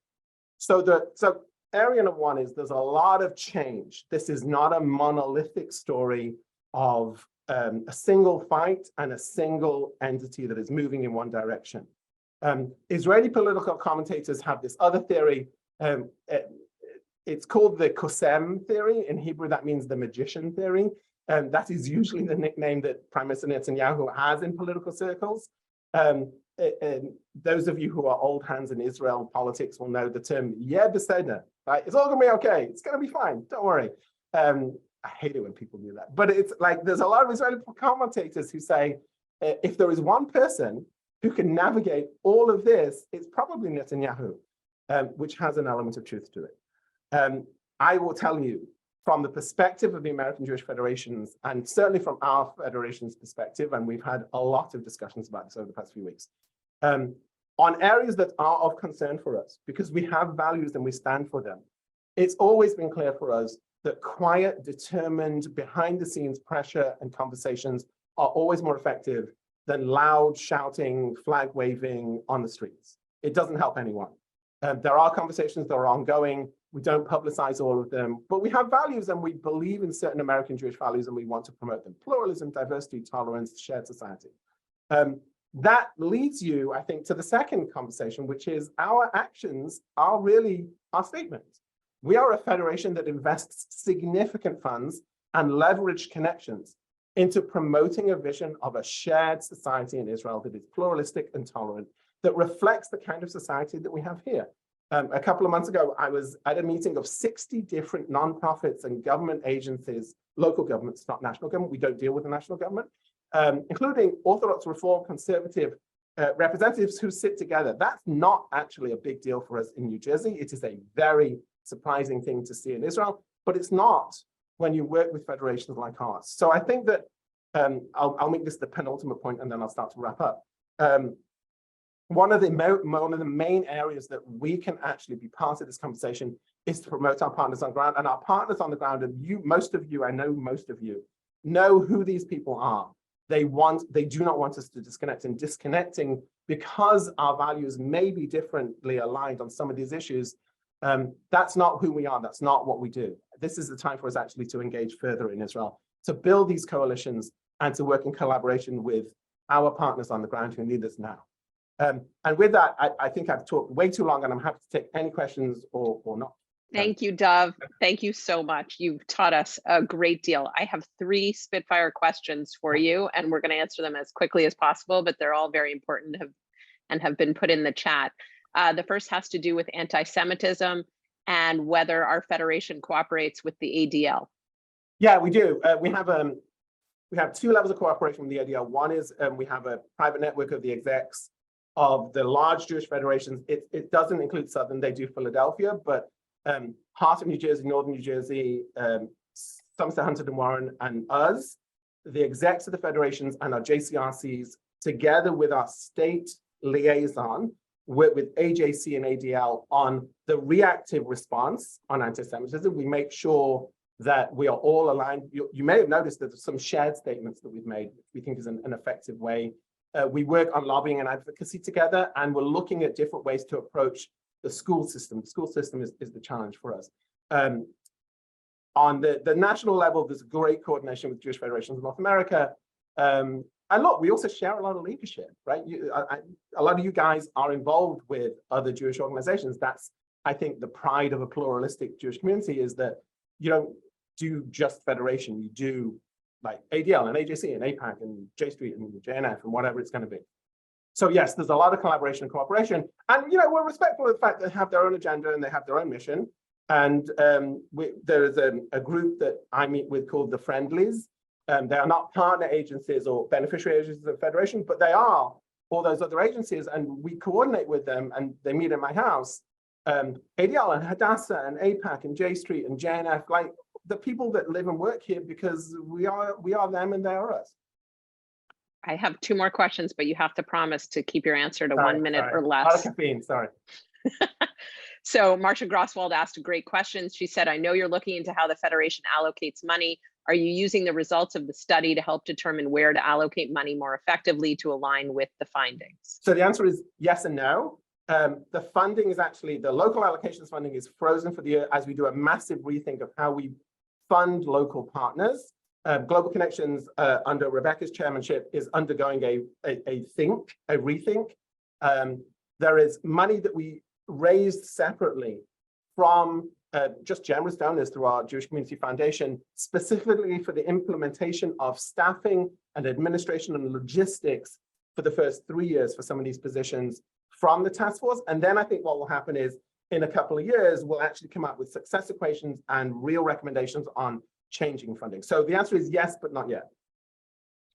So area number 1 is there's a lot of change. This is not a monolithic story of a single fight and a single entity that is moving in one direction. Israeli political commentators have this other theory. It's called the Kosem theory. In Hebrew, that means the magician theory. That is usually the nickname that Prime Minister Netanyahu has in political circles. Those of you who are old hands in Israel politics will know the term "yeh beseder," right? It's all going to be okay. It's going to be fine. Don't worry. I hate it when people do that. But it's like there's a lot of Israeli commentators who say, if there is one person who can navigate all of this, it's probably Netanyahu, which has an element of truth to it. I will tell you, from the perspective of the American Jewish Federations, and certainly from our federation's perspective, and we've had a lot of discussions about this over the past few weeks, on areas that are of concern for us, because we have values and we stand for them, it's always been clear for us that quiet, determined, behind-the-scenes pressure and conversations are always more effective than loud shouting, flag waving on the streets. It doesn't help anyone. There are conversations that are ongoing. We don't publicize all of them, but we have values and we believe in certain American Jewish values and we want to promote them. Pluralism, diversity, tolerance, shared society. That leads you, I think, to the second conversation, which is our actions are really our statements. We are a federation that invests significant funds and leveraged connections into promoting a vision of a shared society in Israel that is pluralistic and tolerant, that reflects the kind of society that we have here. A couple of months ago, I was at a meeting of 60 different nonprofits and government agencies, local governments, not national government. We don't deal with the national government, including Orthodox, Reform, Conservative representatives who sit together. That's not actually a big deal for us in New Jersey. It is a very surprising thing to see in Israel, but it's not when you work with federations like ours. So I think that I'll make this the penultimate point and then I'll start to wrap up. One of the main areas that we can actually be part of this conversation is to promote our partners on the ground. And our partners on the ground, and most of you, I know most of you, know who these people are. They do not want us to disconnect, and disconnecting because our values may be differently aligned on some of these issues. That's not who we are. That's not what we do. This is the time for us actually to engage further in Israel, to build these coalitions and to work in collaboration with our partners on the ground who need us now. And with that, I think I've talked way too long, and I'm happy to take any questions or not. Thank you, Dov. Thank you so much. You've taught us a great deal. I have 3 Spitfire questions for you, and we're going to answer them as quickly as possible, but they're all very important and have been put in the chat. The first has to do with anti-Semitism and whether our federation cooperates with the ADL. Yeah, we do. We have 2 levels of cooperation with the ADL. One is we have a private network of the execs of the large Jewish federations. It doesn't include Southern, they do Philadelphia, but Heart of New Jersey, Northern New Jersey, Somerset, Huntington and Warren, and us, the execs of the federations and our JCRCs, together with our state liaison, work with AJC and ADL on the reactive response on anti-Semitism. We make sure that we are all aligned. You may have noticed that there's some shared statements that we've made, which we think is an effective way. We work on lobbying and advocacy together, and we're looking at different ways to approach the school system. The school system is the challenge for us. On the national level, there's great coordination with Jewish Federations of North America. And look, we also share a lot of leadership, right? A lot of you guys are involved with other Jewish organizations. That's, I think, the pride of a pluralistic Jewish community, is that you don't do just federation, you do like ADL and AJC and APAC and J Street and JNF and whatever it's going to be. So yes, there's a lot of collaboration and cooperation, and we're respectful of the fact that they have their own agenda and they have their own mission. And there is a group that I meet with called the Friendlies. They are not partner agencies or beneficiary agencies of the federation, but they are all those other agencies, and we coordinate with them, and they meet at my house. ADL and Hadassah and APAC and J Street and JNF, like the people that live and work here, because we are them and they are us. I have 2 more questions, but you have to promise to keep your answer to 1 minute or less. Out of caffeine, sorry. So Marcia Grosswald asked a great question. She said, I know you're looking into how the Federation allocates money. Are you using the results of the study to help determine where to allocate money more effectively to align with the findings? So the answer is yes and no. The funding is actually, the local allocations funding is frozen for the year as we do a massive rethink of how we fund local partners. Global Connections, under Rebecca's chairmanship, is undergoing a rethink. There is money that we raised separately from just generous donors through our Jewish Community Foundation, specifically for the implementation of staffing and administration and logistics for the first 3 years for some of these positions from the task force. And then I think what will happen is, in a couple of years, we'll actually come up with success equations and real recommendations on changing funding. So the answer is yes, but not yet.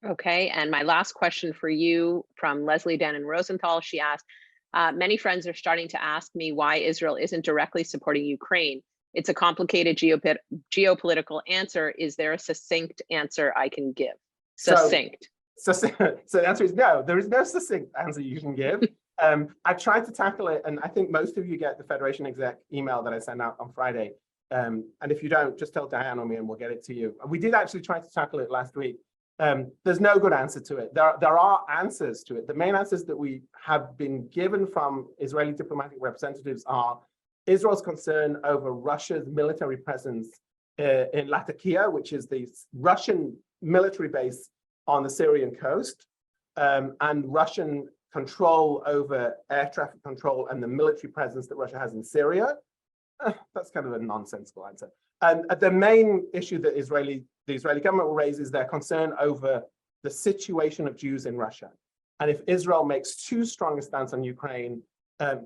Okay, and my last question for you from Leslie Dannon Rosenthal. She asked, many friends are starting to ask me why Israel isn't directly supporting Ukraine. It's a complicated geopolitical answer. Is there a succinct answer I can give? Succinct. So the answer is no, there is no succinct answer you can give. I tried to tackle it, and I think most of you get the Federation exec email that I sent out on Friday. And if you don't, just tell Diane or me and we'll get it to you. We did actually try to tackle it last week. There's no good answer to it. There are answers to it. The main answers that we have been given from Israeli diplomatic representatives are Israel's concern over Russia's military presence in Latakia, which is the Russian military base on the Syrian coast, and Russian control over air traffic control and the military presence that Russia has in Syria. That's kind of a nonsensical answer. And the main issue that the Israeli government will raise is their concern over the situation of Jews in Russia. And if Israel makes too strong a stance on Ukraine,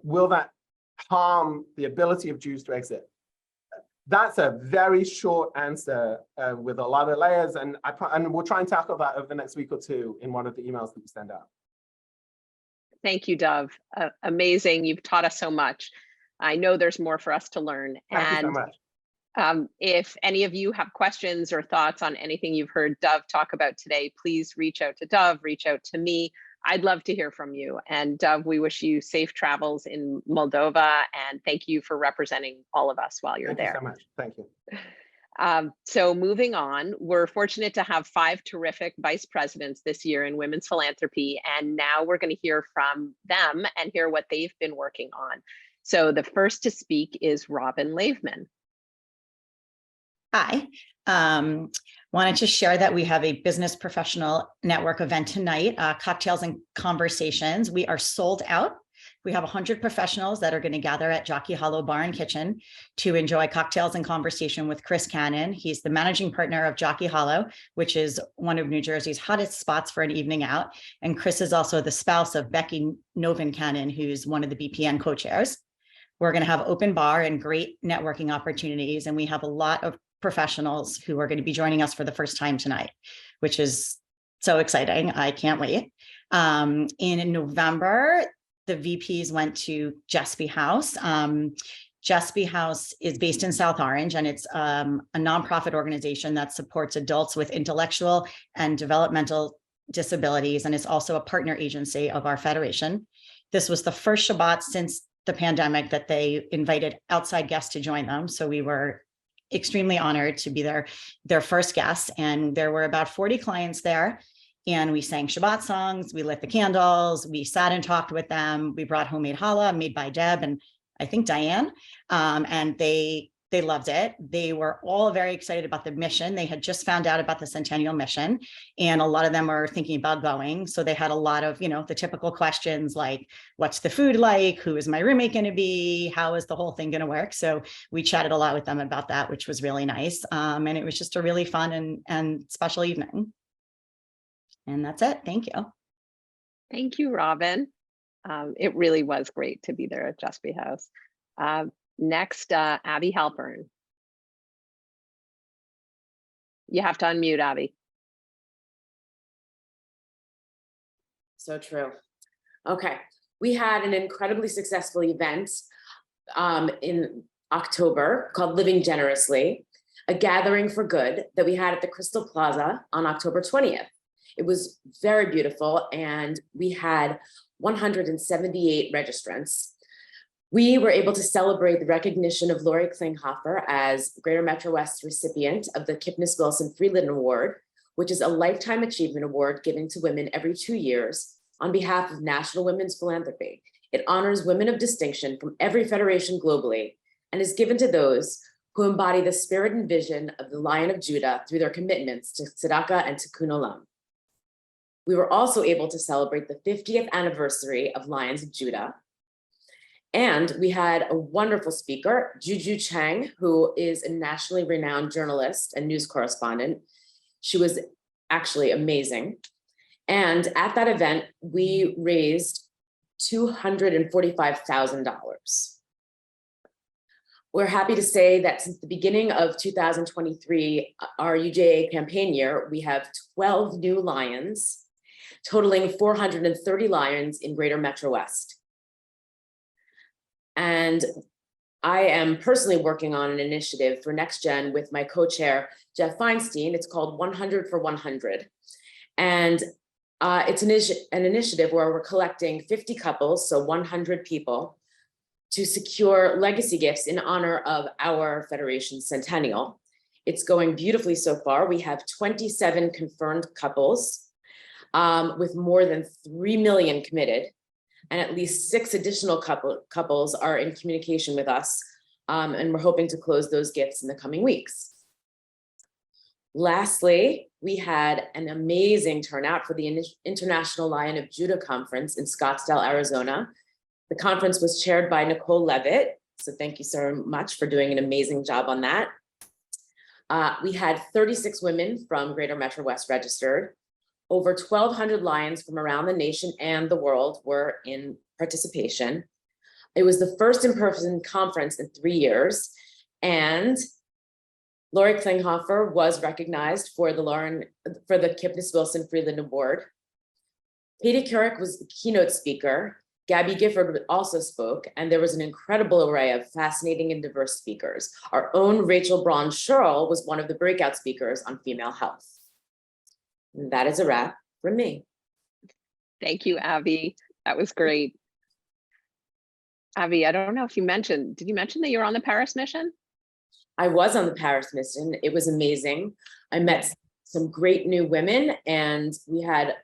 will that harm the ability of Jews to exit? That's a very short answer with a lot of layers, and we'll try and tackle that over the next week or two in one of the emails that we send out. Thank you, Dov. Amazing. You've taught us so much. I know there's more for us to learn. Thank you so much. If any of you have questions or thoughts on anything you've heard Dov talk about today, please reach out to Dov, reach out to me. I'd love to hear from you. And Dov, we wish you safe travels in Moldova, and thank you for representing all of us while you're there. Thank you so much. Thank you. So moving on, we're fortunate to have 5 terrific vice presidents this year in women's philanthropy, and now we're going to hear from them and hear what they've been working on. So the first to speak is Robin Laveman. Hi, wanted to share that we have a business professional network event tonight, Cocktails and Conversations. We are sold out. We have 100 professionals that are going to gather at Jockey Hollow Bar and Kitchen to enjoy cocktails and conversation with Chris Cannon. He's the managing partner of Jockey Hollow, which is one of New Jersey's hottest spots for an evening out. And Chris is also the spouse of Becky Novin Cannon, who's one of the BPN co-chairs. We're going to have open bar and great networking opportunities. And we have a lot of professionals who are going to be joining us for the first time tonight, which is so exciting. I can't wait. In November, the VPs went to Jesby House. Jesby House is based in South Orange, and it's a nonprofit organization that supports adults with intellectual and developmental disabilities, and it's also a partner agency of our federation. This was the first Shabbat since the pandemic that they invited outside guests to join them, so we were extremely honored to be their first guests, and there were about 40 clients there. And we sang Shabbat songs, we lit the candles, we sat and talked with them. We brought homemade challah made by Deb and I think Diane, and they loved it. They were all very excited about the mission. They had just found out about the Centennial Mission, and a lot of them were thinking about going. So they had a lot of, the typical questions like, what's the food like? Who is my roommate going to be? How is the whole thing going to work? So we chatted a lot with them about that, which was really nice. And it was just a really fun and special evening. And that's it. Thank you. Thank you, Robin. It really was great to be there at Jesby House. Next, Abby Halpern. You have to unmute, Abby. So true. Okay, we had an incredibly successful event in October called Living Generously, a gathering for good that we had at the Crystal Plaza on October 20th. It was very beautiful, and we had 178 registrants. We were able to celebrate the recognition of Lori Klinghoffer as Greater Metro West recipient of the Kipnis Wilson Freeland Award, which is a lifetime achievement award given to women every 2 years on behalf of National Women's Philanthropy. It honors women of distinction from every federation globally and is given to those who embody the spirit and vision of the Lion of Judah through their commitments to tzedakah and tikkun olam. We were also able to celebrate the 50th anniversary of Lions of Judah. And we had a wonderful speaker, Juju Chang, who is a nationally renowned journalist and news correspondent. She was actually amazing. And at that event, we raised $245,000. We're happy to say that since the beginning of 2023, our UJA campaign year, we have 12 new Lions, totaling 430 Lions in Greater Metro West. And I am personally working on an initiative for Next Gen with my co-chair, Jeff Feinstein. It's called 100 for 100. And it's an initiative where we're collecting 50 couples, so 100 people, to secure legacy gifts in honor of our Federation's centennial. It's going beautifully so far. We have 27 confirmed couples with more than 3 million committed, and at least 6 additional couples are in communication with us, and we're hoping to close those gifts in the coming weeks. Lastly, we had an amazing turnout for the International Lion of Judah Conference in Scottsdale, Arizona. The conference was chaired by Nicole Levitt, so thank you so much for doing an amazing job on that. We had 36 women from Greater Metro West registered. Over 1,200 Lions from around the nation and the world were in participation. It was the first in-person conference in 3 years, and Lori Klinghoffer was recognized for the Kipnis Wilson Freeland Award. Peter Couric was the keynote speaker. Gabby Gifford also spoke, and there was an incredible array of fascinating and diverse speakers. Our own Rachel Braun-Shirl was one of the breakout speakers on female health. And that is a wrap from me. Thank you, Abby. That was great. Abby, I don't know if you mentioned, did you mention that you were on the Paris mission? I was on the Paris mission. It was amazing. I met some great new women, and we had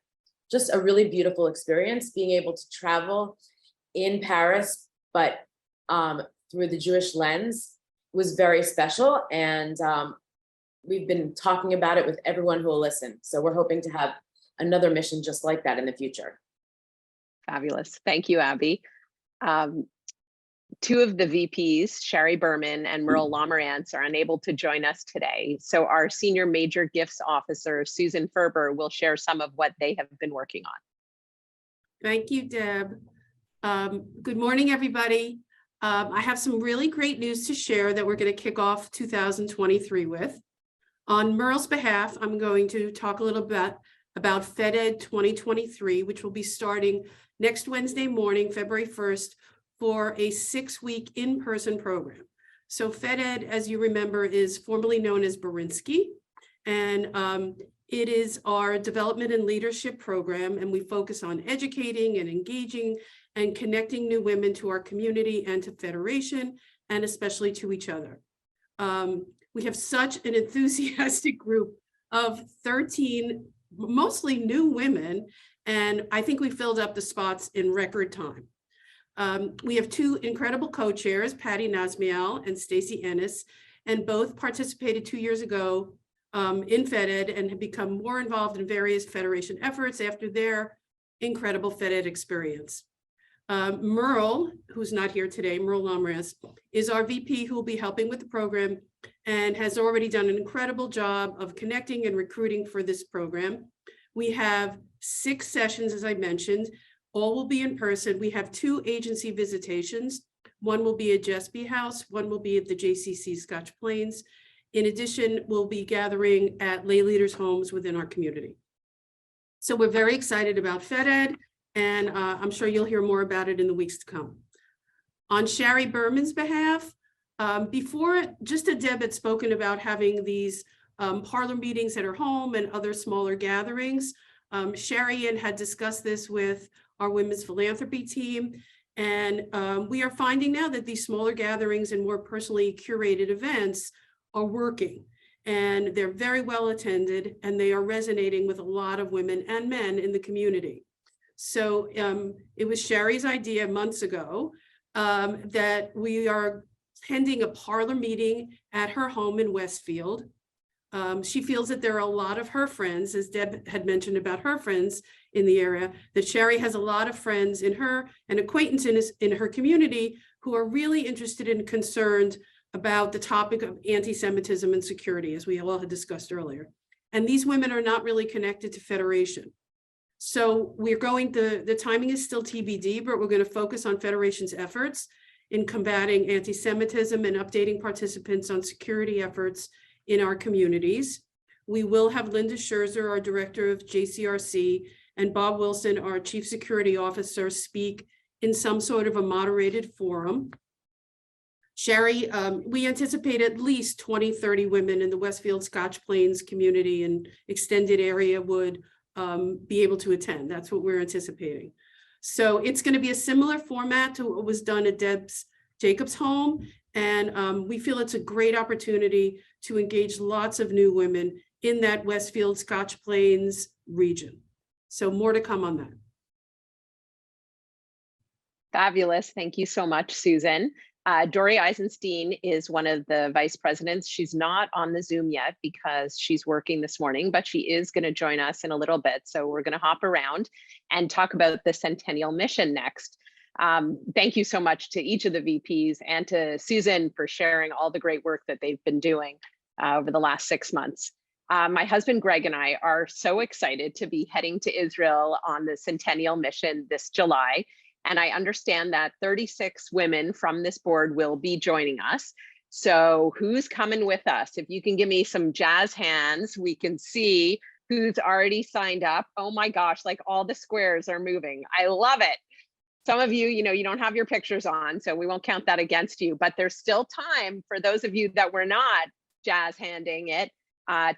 just a really beautiful experience being able to travel in Paris, but through the Jewish lens was very special. And we've been talking about it with everyone who will listen. So we're hoping to have another mission just like that in the future. Fabulous. Thank you, Abby. Two of the VPs, Sherry Berman and Merle Lamarance, are unable to join us today. So our Senior Major Gifts Officer, Susan Ferber, will share some of what they have been working on. Thank you, Deb. Good morning, everybody. I have some really great news to share that we're going to kick off 2023 with. On Merle's behalf, I'm going to talk a little bit about FedEd 2023, which will be starting next Wednesday morning, February 1st, for a 6-week in-person program. So FedEd, as you remember, is formerly known as Berinsky, and it is our development and leadership program, and we focus on educating and engaging and connecting new women to our community and to Federation, and especially to each other. We have such an enthusiastic group of 13, mostly new women, and I think we filled up the spots in record time. We have two incredible co-chairs, Patty Nazmiel and Stacy Ennis, and both participated 2 years ago in FedEd and have become more involved in various Federation efforts after their incredible FedEd experience. Merle, who's not here today, Merle Lamarance, is our VP who will be helping with the program and has already done an incredible job of connecting and recruiting for this program. We have 6 sessions, as I mentioned. All will be in person. We have 2 agency visitations. One will be at Jesby House, one will be at the JCC Scotch Plains. In addition, we'll be gathering at lay leaders' homes within our community. So we're very excited about FedEd, and I'm sure you'll hear more about it in the weeks to come. On Sherry Berman's behalf, before, just as Deb had spoken about having these parlor meetings at her home and other smaller gatherings, Sherry had discussed this with our women's philanthropy team. And we are finding now that these smaller gatherings and more personally curated events are working. And they're very well attended, and they are resonating with a lot of women and men in the community. So it was Sherry's idea months ago that we are attending a parlor meeting at her home in Westfield. She feels that there are a lot of her friends, as Deb had mentioned about her friends in the area, that Sherry has a lot of friends in her and acquaintances in her community who are really interested and concerned about the topic of anti-Semitism and security, as we all had discussed earlier. And these women are not really connected to Federation. So we're going, the timing is still TBD, but we're going to focus on Federation's efforts in combating anti-Semitism and updating participants on security efforts in our communities. We will have Linda Scherzer, our director of JCRC, and Bob Wilson, our chief security officer, speak in some sort of a moderated forum. Sherry, we anticipate at least 20, 30 women in the Westfield Scotch Plains community and extended area would be able to attend. That's what we're anticipating. So it's going to be a similar format to what was done at Deb's Jacobs home. And we feel it's a great opportunity to engage lots of new women in that Westfield Scotch Plains region. So more to come on that. Fabulous. Thank you so much, Susan. Dory Eisenstein is one of the vice presidents. She's not on the Zoom yet because she's working this morning, but she is going to join us in a little bit. So we're going to hop around and talk about the Centennial Mission next. Thank you so much to each of the VPs and to Susan for sharing all the great work that they've been doing over the last 6 months. My husband Greg and I are so excited to be heading to Israel on the Centennial Mission this July. And I understand that 36 women from this board will be joining us. So who's coming with us? If you can give me some jazz hands, we can see who's already signed up. Oh my gosh, like all the squares are moving. I love it. Some of you, you don't have your pictures on, so we won't count that against you, but there's still time for those of you that were not jazz handing it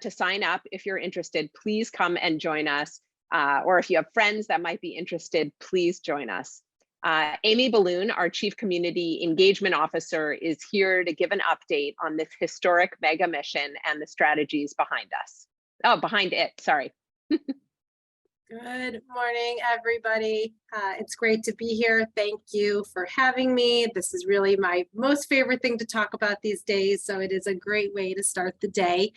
to sign up. If you're interested, please come and join us. Or if you have friends that might be interested, please join us. Amy Balloon, our Chief Community Engagement Officer, is here to give an update on this historic mega mission and the strategies behind us. Oh, behind it, sorry. Good morning, everybody. It's great to be here. Thank you for having me. This is really my most favorite thing to talk about these days, so it is a great way to start the day.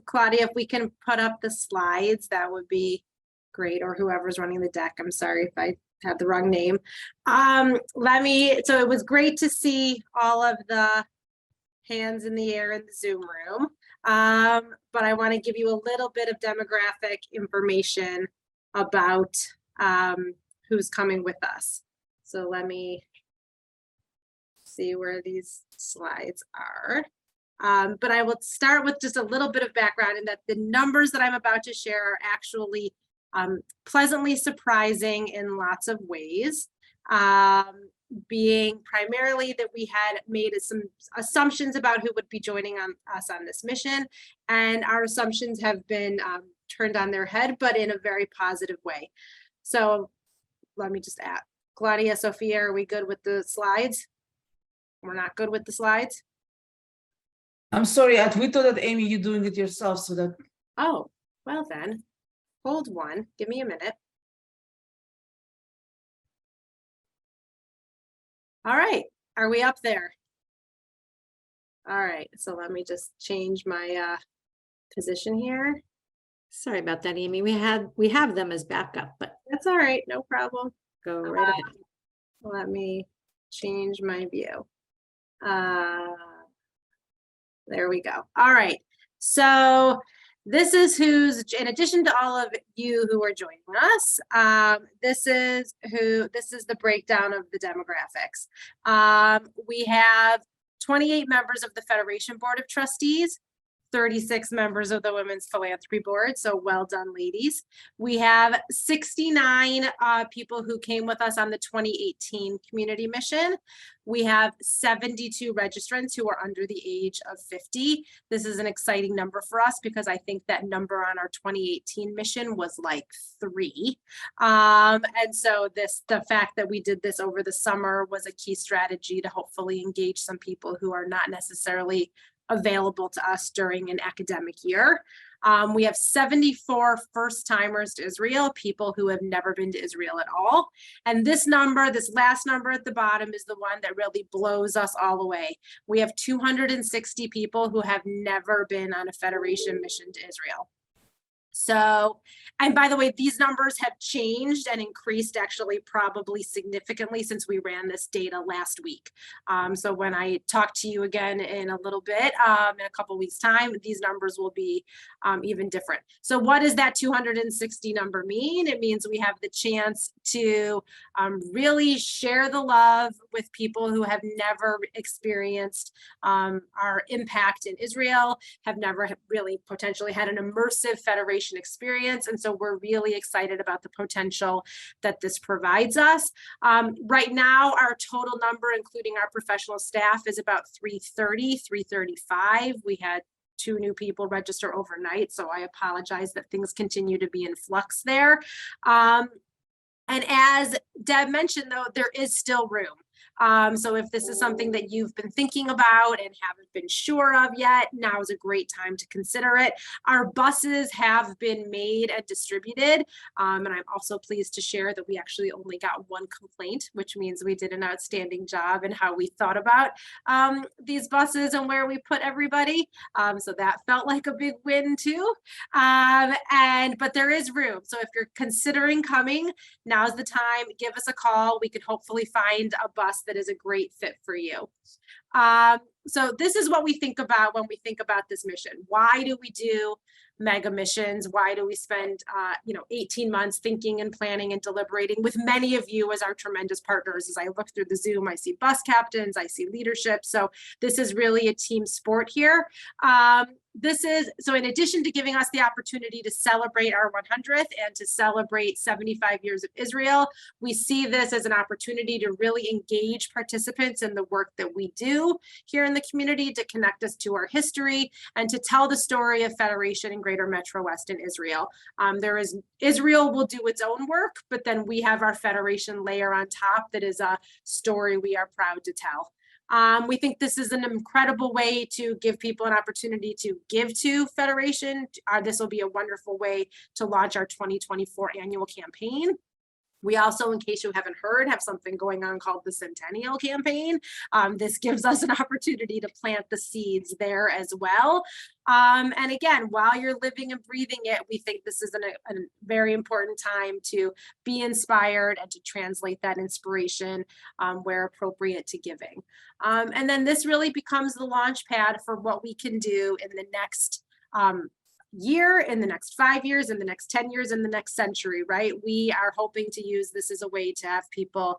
Claudia, if we can put up the slides, that would be great, or whoever's running the deck. I'm sorry if I had the wrong name. So it was great to see all of the hands in the air in the Zoom room, but I want to give you a little bit of demographic information about who's coming with us. So let me see where these slides are. But I will start with just a little bit of background in that the numbers that I'm about to share are actually pleasantly surprising in lots of ways, being primarily that we had made some assumptions about who would be joining us on this mission, and our assumptions have been turned on their head, but in a very positive way. So let me just add, Claudia, Sophia, are we good with the slides? We're not good with the slides? I'm sorry, we thought that Amy, you're doing it yourself, so that. Oh, well then, hold one, give me a minute. All right, are we up there? All right, so let me just change my position here. Sorry about that, Amy. We have them as backup, but That's all right, no problem. go right ahead. Let me change my view. There we go. All right, so this is who's, in addition to all of you who are joining us, this is the breakdown of the demographics. We have 28 members of the Federation Board of Trustees, 36 members of the Women's Philanthropy Board, so well done, ladies. We have 69 people who came with us on the 2018 community mission. We have 72 registrants who are under the age of 50. This is an exciting number for us because I think that number on our 2018 mission was like 3. And so the fact that we did this over the summer was a key strategy to hopefully engage some people who are not necessarily available to us during an academic year. We have 74 first-timers to Israel, people who have never been to Israel at all. And this last number at the bottom is the one that really blows us all away. We have 260 people who have never been on a Federation mission to Israel. So, and by the way, these numbers have changed and increased actually probably significantly since we ran this data last week. So when I talk to you again in a little bit, in a couple weeks time, these numbers will be even different. So what does that 260 number mean? It means we have the chance to really share the love with people who have never experienced our impact in Israel, have never really potentially had an immersive Federation experience. And so we're really excited about the potential that this provides us. Right now, our total number, including our professional staff, is about 330, 335. We had 2 new people register overnight, so I apologize that things continue to be in flux there. And as Deb mentioned, though, there is still room. So if this is something that you've been thinking about and haven't been sure of yet, now is a great time to consider it. Our buses have been made and distributed. And I'm also pleased to share that we actually only got 1 complaint, which means we did an outstanding job in how we thought about these buses and where we put everybody. So that felt like a big win too. But there is room. So if you're considering coming, now's the time. Give us a call. We could hopefully find a bus that is a great fit for you. So this is what we think about when we think about this mission. Why do we do mega missions? Why do we spend 18 months thinking and planning and deliberating with many of you as our tremendous partners? As I look through the Zoom, I see bus captains, I see leadership. So this is really a team sport here. So in addition to giving us the opportunity to celebrate our 100th and to celebrate 75 years of Israel, we see this as an opportunity to really engage participants in the work that we do here in the community, to connect us to our history and to tell the story of Federation in Greater Metro West in Israel. Israel will do its own work, but then we have our Federation layer on top that is a story we are proud to tell. We think this is an incredible way to give people an opportunity to give to Federation. This will be a wonderful way to launch our 2024 annual campaign. We also, in case you haven't heard, have something going on called the Centennial Campaign. This gives us an opportunity to plant the seeds there as well. And again, while you're living and breathing it, we think this is a very important time to be inspired and to translate that inspiration where appropriate to giving. And then this really becomes the launch pad for what we can do in the next year, in the next 5 years, in the next 10 years, in the next century, right? We are hoping to use this as a way to have people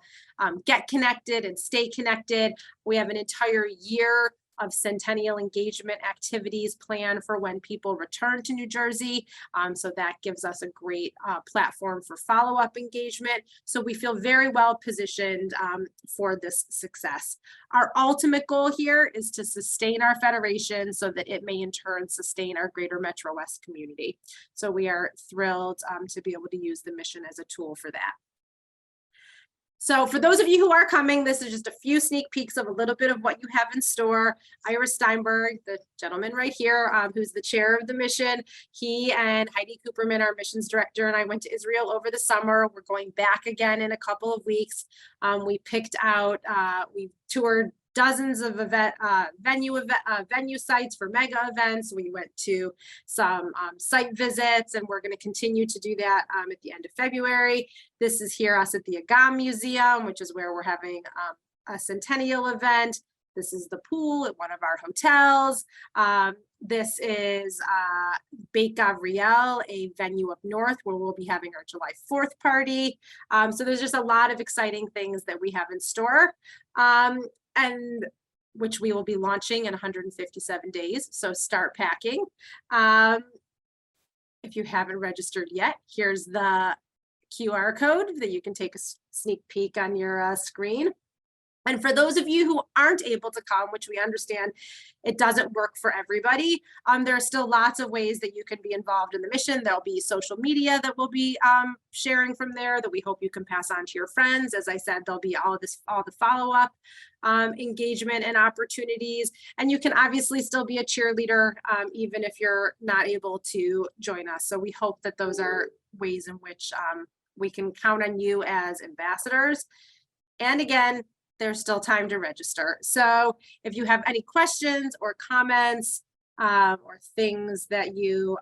get connected and stay connected. We have an entire year of centennial engagement activities planned for when people return to New Jersey. So that gives us a great platform for follow-up engagement. So we feel very well positioned for this success. Our ultimate goal here is to sustain our Federation so that it may in turn sustain our Greater Metro West community. So we are thrilled to be able to use the mission as a tool for that. So for those of you who are coming, this is just a few sneak peeks of a little bit of what you have in store. Ira Steinberg, the gentleman right here, who's the chair of the mission, he and Heidi Cooperman, our missions director, and I went to Israel over the summer. We're going back again in a couple of weeks. We picked out, we toured dozens of venue sites for mega events. We went to some site visits, and we're going to continue to do that at the end of February. This is here us at the Agam Museum, which is where we're having a centennial event. This is the pool at one of our hotels. This is Beit Gavriel, a venue up north where we'll be having our July 4th party. So there's just a lot of exciting things that we have in store. And which we will be launching in 157 days. So start packing. If you haven't registered yet, here's the QR code that you can take a sneak peek on your screen. And for those of you who aren't able to come, which we understand it doesn't work for everybody, there are still lots of ways that you can be involved in the mission. There'll be social media that we'll be sharing from there that we hope you can pass on to your friends. As I said, there'll be all the follow-up engagement and opportunities. And you can obviously still be a cheerleader even if you're not able to join us. So we hope that those are ways in which we can count on you as ambassadors. And again, there's still time to register. So if you have any questions or comments or things that you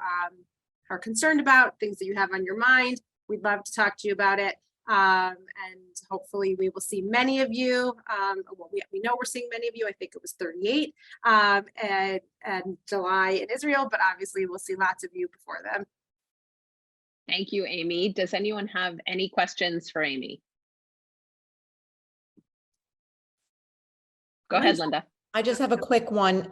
are concerned about, things that you have on your mind, we'd love to talk to you about it. And hopefully we will see many of you. Well, we know we're seeing many of you. I think it was 38 and July in Israel, but obviously we'll see lots of you before then. Thank you, Amy. Does anyone have any questions for Amy? Go ahead, Linda. I just have a quick one.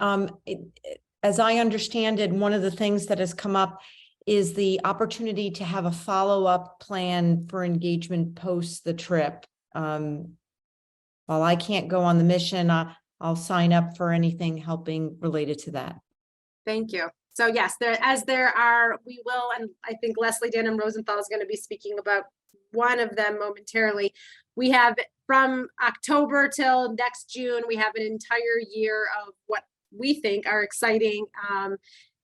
As I understand it, one of the things that has come up is the opportunity to have a follow-up plan for engagement post the trip. While I can't go on the mission, I'll sign up for anything helping related to that. Thank you. So yes, we will, and I think Leslie Denham Rosenthal is going to be speaking about one of them momentarily. We have from October till next June, we have an entire year of what we think are exciting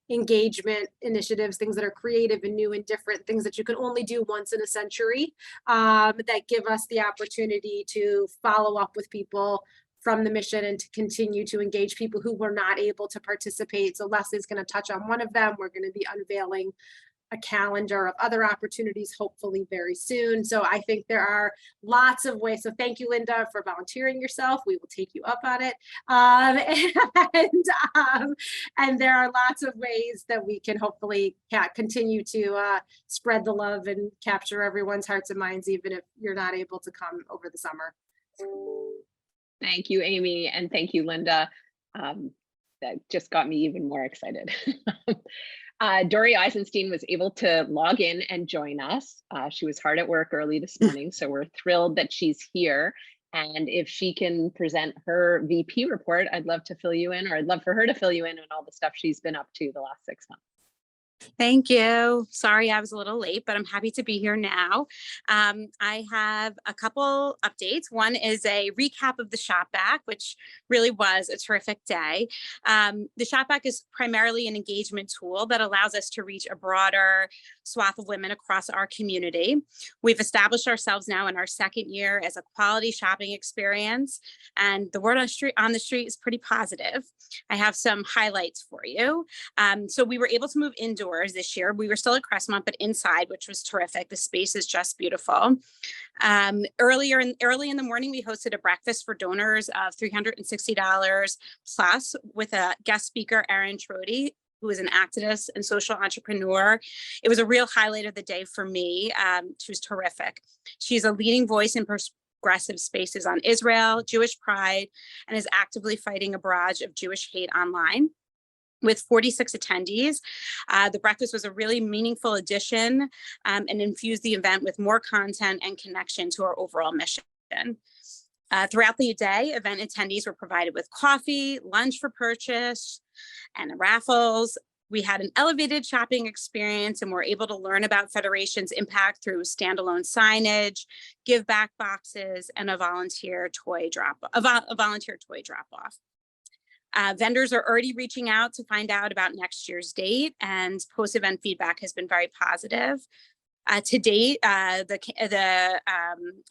engagement initiatives, things that are creative and new and different, things that you can only do once in a century, that give us the opportunity to follow up with people from the mission and to continue to engage people who were not able to participate. So Leslie's going to touch on one of them. We're going to be unveiling a calendar of other opportunities, hopefully very soon. So I think there are lots of ways. So thank you, Linda, for volunteering yourself. We will take you up on it. And there are lots of ways that we can hopefully continue to spread the love and capture everyone's hearts and minds, even if you're not able to come over the summer. Thank you, Amy, and thank you, Linda. That just got me even more excited. Dory Eisenstein was able to log in and join us. She was hard at work early this morning, so we're thrilled that she's here. And if she can present her VP report, I'd love to fill you in, or I'd love for her to fill you in on all the stuff she's been up to the last 6 months. Thank you. Sorry, I was a little late, but I'm happy to be here now. I have a couple updates. One is a recap of the Shop Back, which really was a terrific day. The Shop Back is primarily an engagement tool that allows us to reach a broader swath of women across our community. We've established ourselves now in our second year as a quality shopping experience, and the word on the street is pretty positive. I have some highlights for you. So we were able to move indoors this year. We were still at Crestmont, but inside, which was terrific. The space is just beautiful. Early in the morning, we hosted a breakfast for donors of $360 plus with a guest speaker, Erin Trody, who is an activist and social entrepreneur. It was a real highlight of the day for me. She was terrific. She's a leading voice in progressive spaces on Israel, Jewish pride, and is actively fighting a barrage of Jewish hate online. With 46 attendees, the breakfast was a really meaningful addition and infused the event with more content and connection to our overall mission. Throughout the day, event attendees were provided with coffee, lunch for purchase, and raffles. We had an elevated shopping experience and were able to learn about Federation's impact through standalone signage, give back boxes, and a volunteer toy drop-off. Vendors are already reaching out to find out about next year's date, and post-event feedback has been very positive. To date, the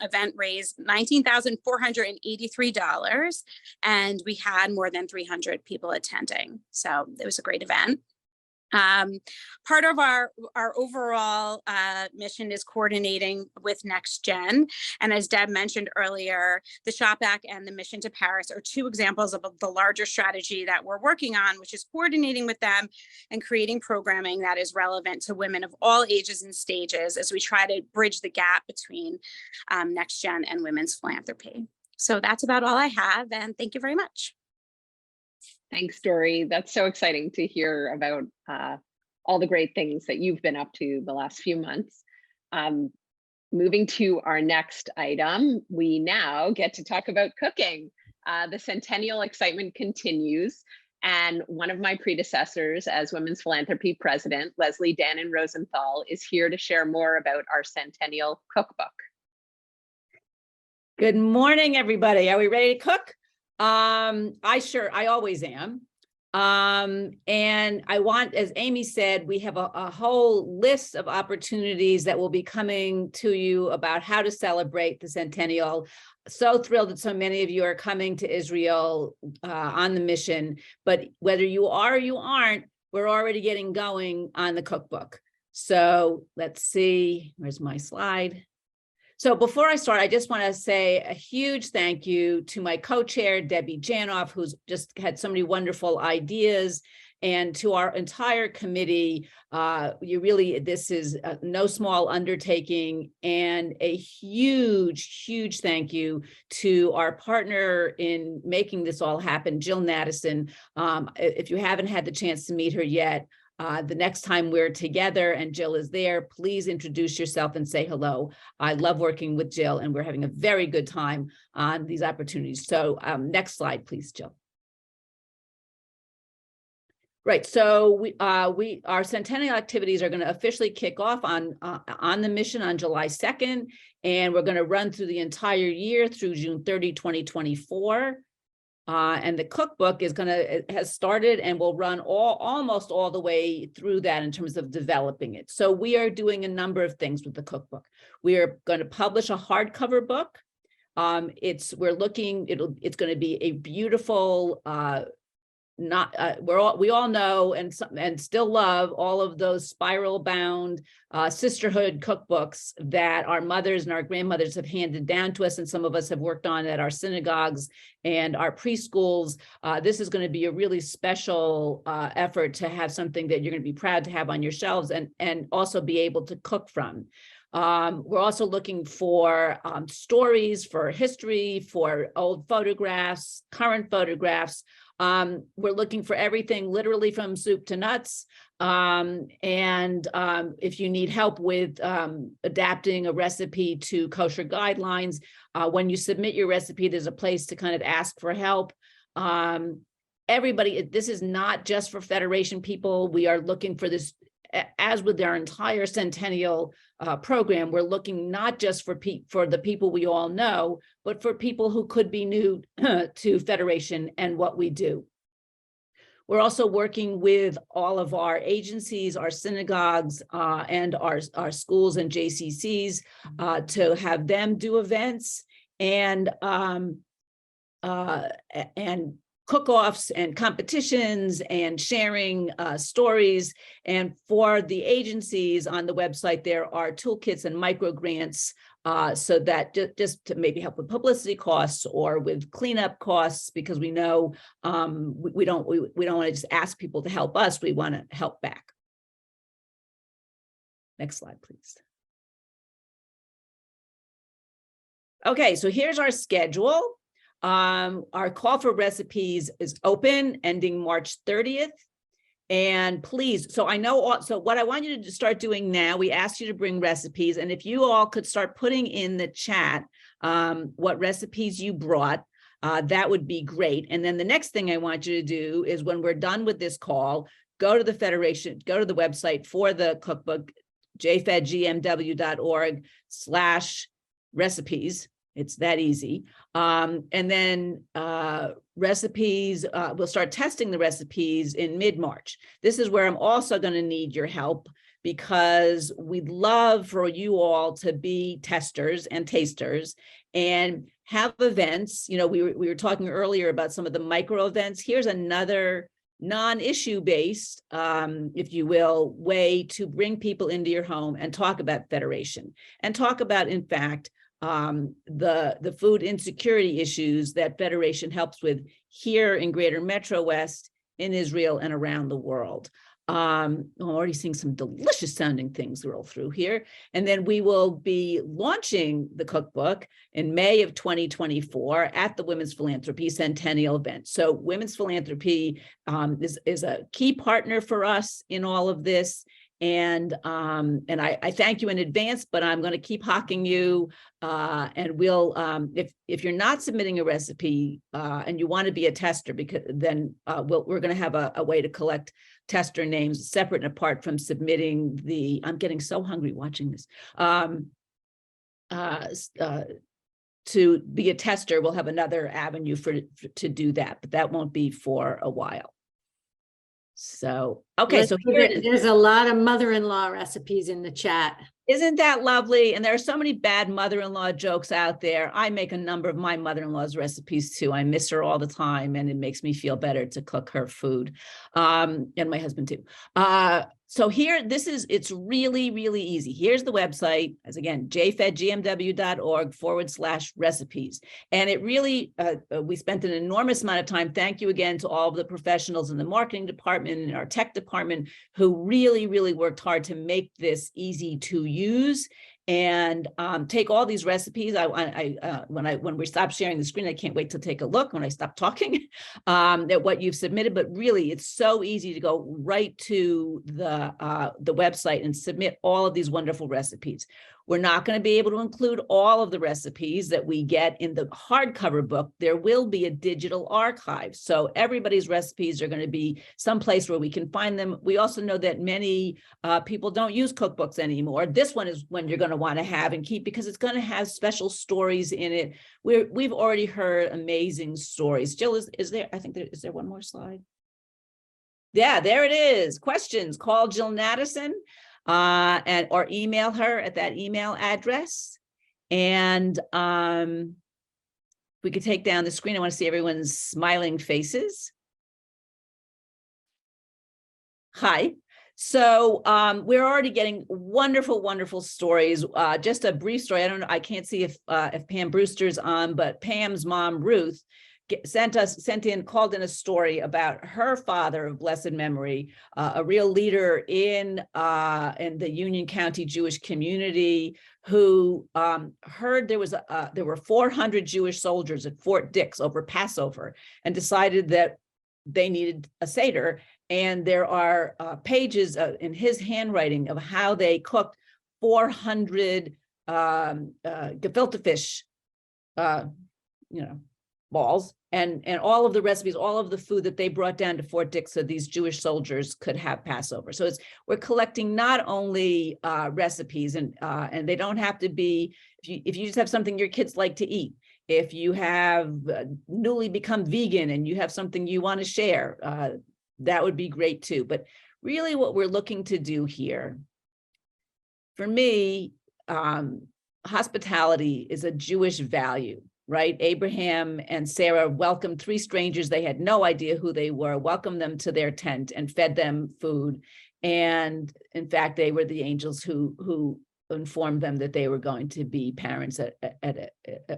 event raised $19,483, and we had more than 300 people attending. So it was a great event. Part of our overall mission is coordinating with Next Gen. And as Deb mentioned earlier, the Shop Back and the Mission to Paris are two examples of the larger strategy that we're working on, which is coordinating with them and creating programming that is relevant to women of all ages and stages as we try to bridge the gap between Next Gen and women's philanthropy. So that's about all I have, and thank you very much. Thanks, Dory. That's so exciting to hear about all the great things that you've been up to the last few months. Moving to our next item, we now get to talk about cooking. The centennial excitement continues, and one of my predecessors as Women's Philanthropy President, Leslie Dannon Rosenthal, is here to share more about our centennial cookbook. Good morning, everybody. Are we ready to cook? I always am. And I want, as Amy said, we have a whole list of opportunities that will be coming to you about how to celebrate the centennial. So thrilled that so many of you are coming to Israel on the mission, but whether you are or you aren't, we're already getting going on the cookbook. So let's see, where's my slide? So before I start, I just want to say a huge thank you to my co-chair, Debbie Janoff, who's just had so many wonderful ideas, and to our entire committee. This is no small undertaking, and a huge, huge thank you to our partner in making this all happen, Jill Naddison. If you haven't had the chance to meet her yet, the next time we're together and Jill is there, please introduce yourself and say hello. I love working with Jill, and we're having a very good time on these opportunities. So next slide, please, Jill. Right, so our centennial activities are going to officially kick off on the mission on July 2nd, and we're going to run through the entire year through June 30, 2024. And the cookbook has started and will run almost all the way through that in terms of developing it. So we are doing a number of things with the cookbook. We are going to publish a hardcover book. It's going to be a beautiful we all know and still love all of those spiral bound sisterhood cookbooks that our mothers and our grandmothers have handed down to us, and some of us have worked on at our synagogues and our preschools. This is going to be a really special effort to have something that you're going to be proud to have on your shelves and also be able to cook from. We're also looking for stories, for history, for old photographs, current photographs. We're looking for everything literally from soup to nuts. If you need help with adapting a recipe to kosher guidelines, when you submit your recipe, there's a place to kind of ask for help. Everybody, this is not just for Federation people. We are looking for this, as with our entire centennial program, we're looking not just for the people we all know, but for people who could be new to Federation and what we do. We're also working with all of our agencies, our synagogues, and our schools and JCCs to have them do events and cook-offs and competitions and sharing stories. And for the agencies on the website, there are toolkits and micro grants so that just to maybe help with publicity costs or with cleanup costs, because we know we don't want to just ask people to help us. We want to help back. Next slide, please. Okay, so here's our schedule. Our call for recipes is open, ending March 30th. And please, so I know, so what I want you to start doing now, we asked you to bring recipes, and if you all could start putting in the chat what recipes you brought, that would be great. And then the next thing I want you to do is, when we're done with this call, go to the Federation, go to the website for the cookbook, jfedgmw.org/recipes. It's that easy. And then recipes, we'll start testing the recipes in mid-March. This is where I'm also going to need your help, because we'd love for you all to be testers and tasters and have events. You know, we were talking earlier about some of the micro events. Here's another non-issue based, if you will, way to bring people into your home and talk about Federation and talk about, in fact, the food insecurity issues that Federation helps with here in Greater Metro West, in Israel, and around the world. I'm already seeing some delicious sounding things roll through here. And then we will be launching the cookbook in May of 2024 at the Women's Philanthropy Centennial event. So Women's Philanthropy is a key partner for us in all of this. And I thank you in advance, but I'm going to keep hawking you. And we'll, if you're not submitting a recipe and you want to be a tester, because then we're going to have a way to collect tester names separate and apart from submitting the. I'm getting so hungry watching this. To be a tester, we'll have another avenue to do that, but that won't be for a while. So, okay, so here it is. There's a lot of mother-in-law recipes in the chat. Isn't that lovely? And there are so many bad mother-in-law jokes out there. I make a number of my mother-in-law's recipes too. I miss her all the time, and it makes me feel better to cook her food. And my husband too. So here, it's really, really easy. Here's the website, as again, jfedgmw.org/recipes. And it really, we spent an enormous amount of time. Thank you again to all of the professionals in the marketing department and our tech department who really, really worked hard to make this easy to use. And take all these recipes. When we stop sharing the screen, I can't wait to take a look when I stop talking at what you've submitted. But really, it's so easy to go right to the website and submit all of these wonderful recipes. We're not going to be able to include all of the recipes that we get in the hardcover book. There will be a digital archive. So everybody's recipes are going to be someplace where we can find them. We also know that many people don't use cookbooks anymore. This one is one you're going to want to have and keep, because it's going to have special stories in it. We've already heard amazing stories. Jill, is there one more slide? Yeah, there it is. Questions, call Jill Nattison. Or email her at that email address. And we could take down the screen. I want to see everyone's smiling faces. Hi. So we're already getting wonderful, wonderful stories. Just a brief story. I don't know. I can't see if Pam Brewster's on, but Pam's mom, Ruth, called in a story about her father of blessed memory, a real leader in the Union County Jewish community, who heard there were 400 Jewish soldiers at Fort Dix over Passover, and decided that they needed a Seder. And there are pages in his handwriting of how they cooked 400 gefilte fish, balls, and all of the recipes, all of the food that they brought down to Fort Dix so these Jewish soldiers could have Passover. So we're collecting not only recipes, and they don't have to be, if you just have something your kids like to eat, if you have newly become vegan and you have something you want to share, that would be great too. But really what we're looking to do here, for me, hospitality is a Jewish value, right? Abraham and Sarah welcomed 3 strangers. They had no idea who they were, welcomed them to their tent and fed them food. And in fact, they were the angels who informed them that they were going to be parents at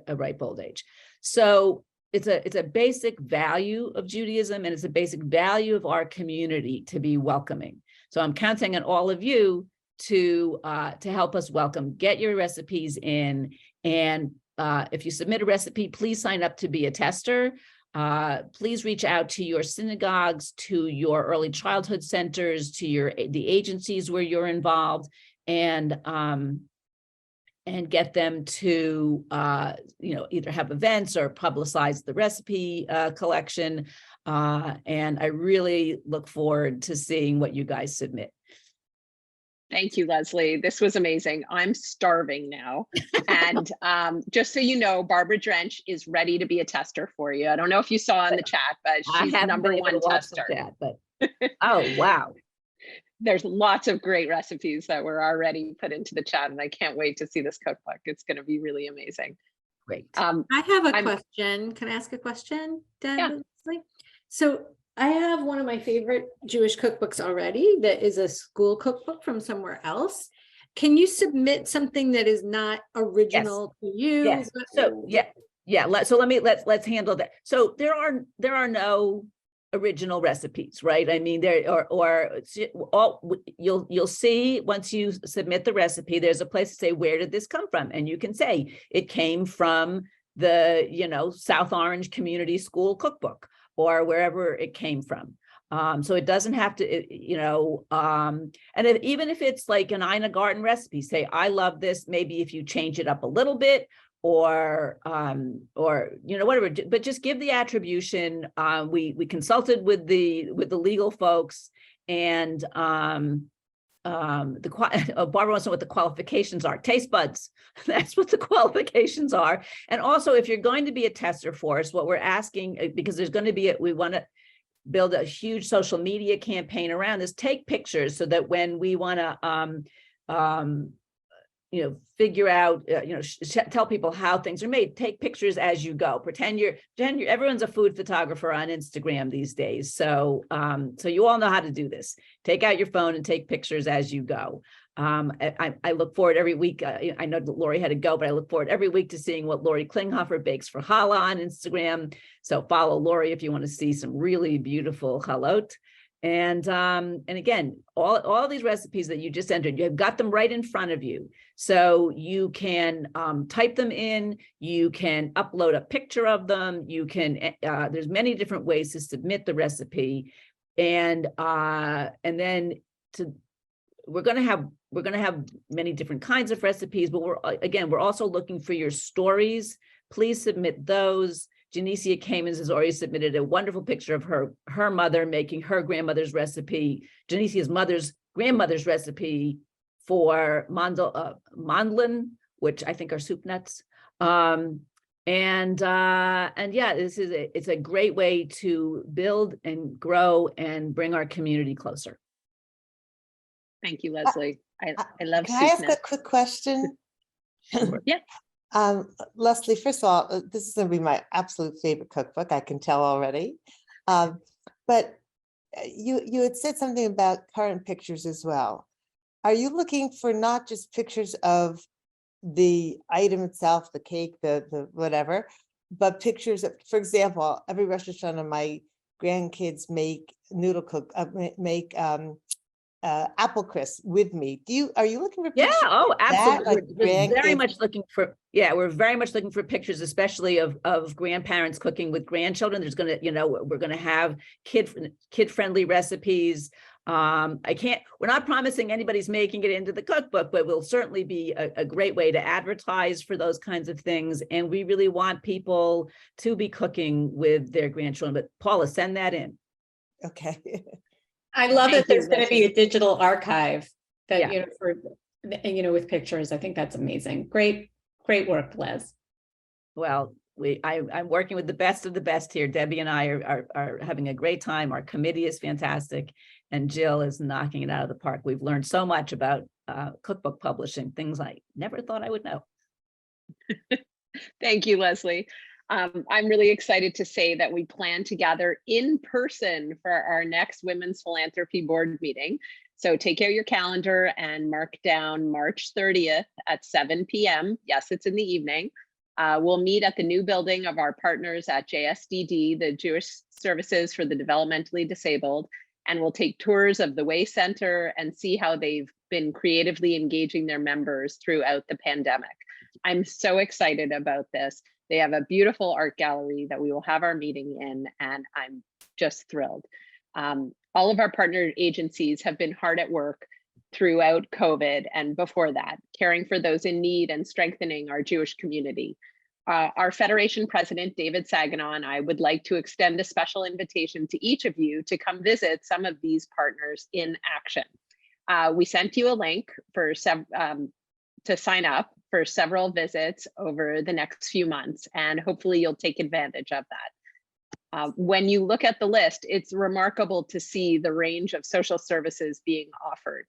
a ripe old age. So it's a basic value of Judaism, and it's a basic value of our community to be welcoming. So I'm counting on all of you to help us welcome. Get your recipes in, and if you submit a recipe, please sign up to be a tester. Please reach out to your synagogues, to your early childhood centers, to the agencies where you're involved, and get them to either have events or publicize the recipe collection. And I really look forward to seeing what you guys submit. Thank you, Leslie. This was amazing. I'm starving now. And just so you know, Barbara Drench is ready to be a tester for you. I don't know if you saw in the chat, but she's number 1 tester. Oh, wow. There's lots of great recipes that were already put into the chat, and I can't wait to see this cookbook. It's going to be really amazing. Great. I have a question. Can I ask a question, Deb? Yeah. So I have one of my favorite Jewish cookbooks already that is a school cookbook from somewhere else. Can you submit something that is not original to you? Yes. So let's handle that. So there are no original recipes, right? I mean, you'll see once you submit the recipe, there's a place to say, where did this come from? And you can say it came from the South Orange Community School Cookbook, or wherever it came from. So it doesn't have to, even if it's like an Ina Garten recipe, say, I love this, maybe if you change it up a little bit, or whatever, but just give the attribution. We consulted with the legal folks, and Barbara wants to know what the qualifications are. Taste buds, that's what the qualifications are. And also, if you're going to be a tester for us, what we're asking, because there's going to be we want to build a huge social media campaign around this, take pictures so that when we want to figure out, tell people how things are made, take pictures as you go. Pretend you're everyone's a food photographer on Instagram these days. So you all know how to do this. Take out your phone and take pictures as you go. I look forward every week. I know that Lori had to go, but I look forward every week to seeing what Lori Klinghoffer bakes for challah on Instagram. So follow Lori if you want to see some really beautiful chalot. And again, all these recipes that you just entered, you've got them right in front of you. So you can type them in, you can upload a picture of them, you can, there's many different ways to submit the recipe. And then we're going to have many different kinds of recipes, but we're also looking for your stories. Please submit those. Janicia Kamens has already submitted a wonderful picture of her mother making her grandmother's recipe, Janicia's grandmother's recipe for mandlin, which I think are soup nuts. And yeah, it's a great way to build and grow and bring our community closer. Thank you, Leslie. I love Can I ask a quick question? Sure. Yeah. Leslie, first of all, this is going to be my absolute favorite cookbook. I can tell already. But you had said something about current pictures as well. Are you looking for not just pictures of the item itself, the cake, the whatever, but pictures of, for example, every Rosh Hashanah, my grandkids make noodle cook, make apple crisp with me. Are you looking for Yeah, pictures oh, like that, absolutely. like We're very grandkids? much looking for, we're very much looking for pictures, especially of grandparents cooking with grandchildren. There's gonna, we're gonna have kid-friendly recipes. We're not promising anybody's making it into the cookbook, but will certainly be a great way to advertise for those kinds of things. And we really want people to be cooking with their grandchildren. But Paula, send that in. Okay. I love Thank that there's you, going to be Leslie. a digital archive that, Yeah. for, with pictures. I think that's amazing. Great work, Les. Well, I'm working with the best of the best here. Debbie and I are having a great time. Our committee is fantastic, and Jill is knocking it out of the park. We've learned so much about cookbook publishing, things I never thought I would know. Thank you, Leslie. I'm really excited to say that we plan to gather in person for our next Women's Philanthropy Board meeting. So take out your calendar and mark down March 30th at 7 p.m. Yes, it's in the evening. We'll meet at the new building of our partners at JSDD, the Jewish Services for the Developmentally Disabled, and we'll take tours of the Way Center and see how they've been creatively engaging their members throughout the pandemic. I'm so excited about this. They have a beautiful art gallery that we will have our meeting in, and I'm just thrilled. All of our partner agencies have been hard at work throughout COVID and before that, caring for those in need and strengthening our Jewish community. Our Federation President, David Saginaw, and I would like to extend a special invitation to each of you to come visit some of these partners in action. We sent you a link for to sign up for several visits over the next few months, and hopefully you'll take advantage of that. When you look at the list, it's remarkable to see the range of social services being offered.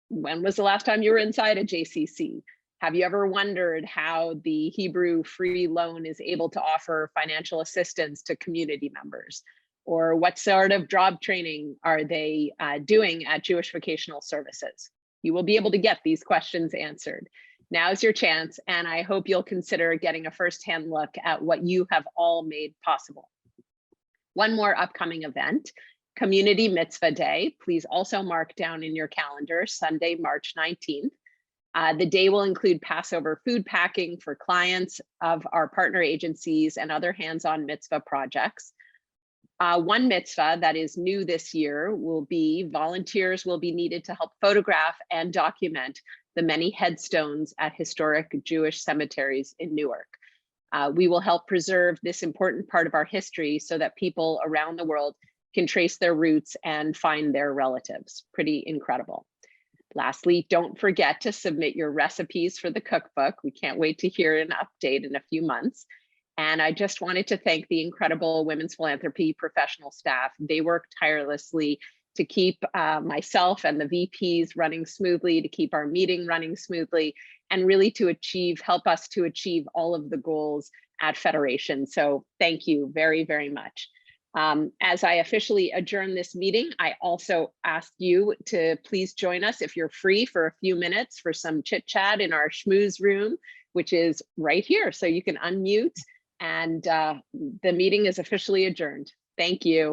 When was the last time you were inside a JCC? Have you ever wondered how the Hebrew Free Loan is able to offer financial assistance to community members? Or what sort of job training are they doing at Jewish Vocational Services? You will be able to get these questions answered. Now's your chance, and I hope you'll consider getting a firsthand look at what you have all made possible. One more upcoming event, Community Mitzvah Day. Please also mark down in your calendar, Sunday, March 19th. The day will include Passover food packing for clients of our partner agencies and other hands-on mitzvah projects. One mitzvah that is new this year will be volunteers will be needed to help photograph and document the many headstones at historic Jewish cemeteries in Newark. We will help preserve this important part of our history so that people around the world can trace their roots and find their relatives. Pretty incredible. Lastly, don't forget to submit your recipes for the cookbook. We can't wait to hear an update in a few months. And I just wanted to thank the incredible Women's Philanthropy professional staff. They work tirelessly to keep myself and the VPs running smoothly, to keep our meeting running smoothly, and really to help us to achieve all of the goals at Federation. So thank you very, very much. As I officially adjourn this meeting, I also ask you to please join us if you're free for a few minutes for some chit chat in our schmooze room, which is right here. So you can unmute, and the meeting is officially adjourned. Thank you.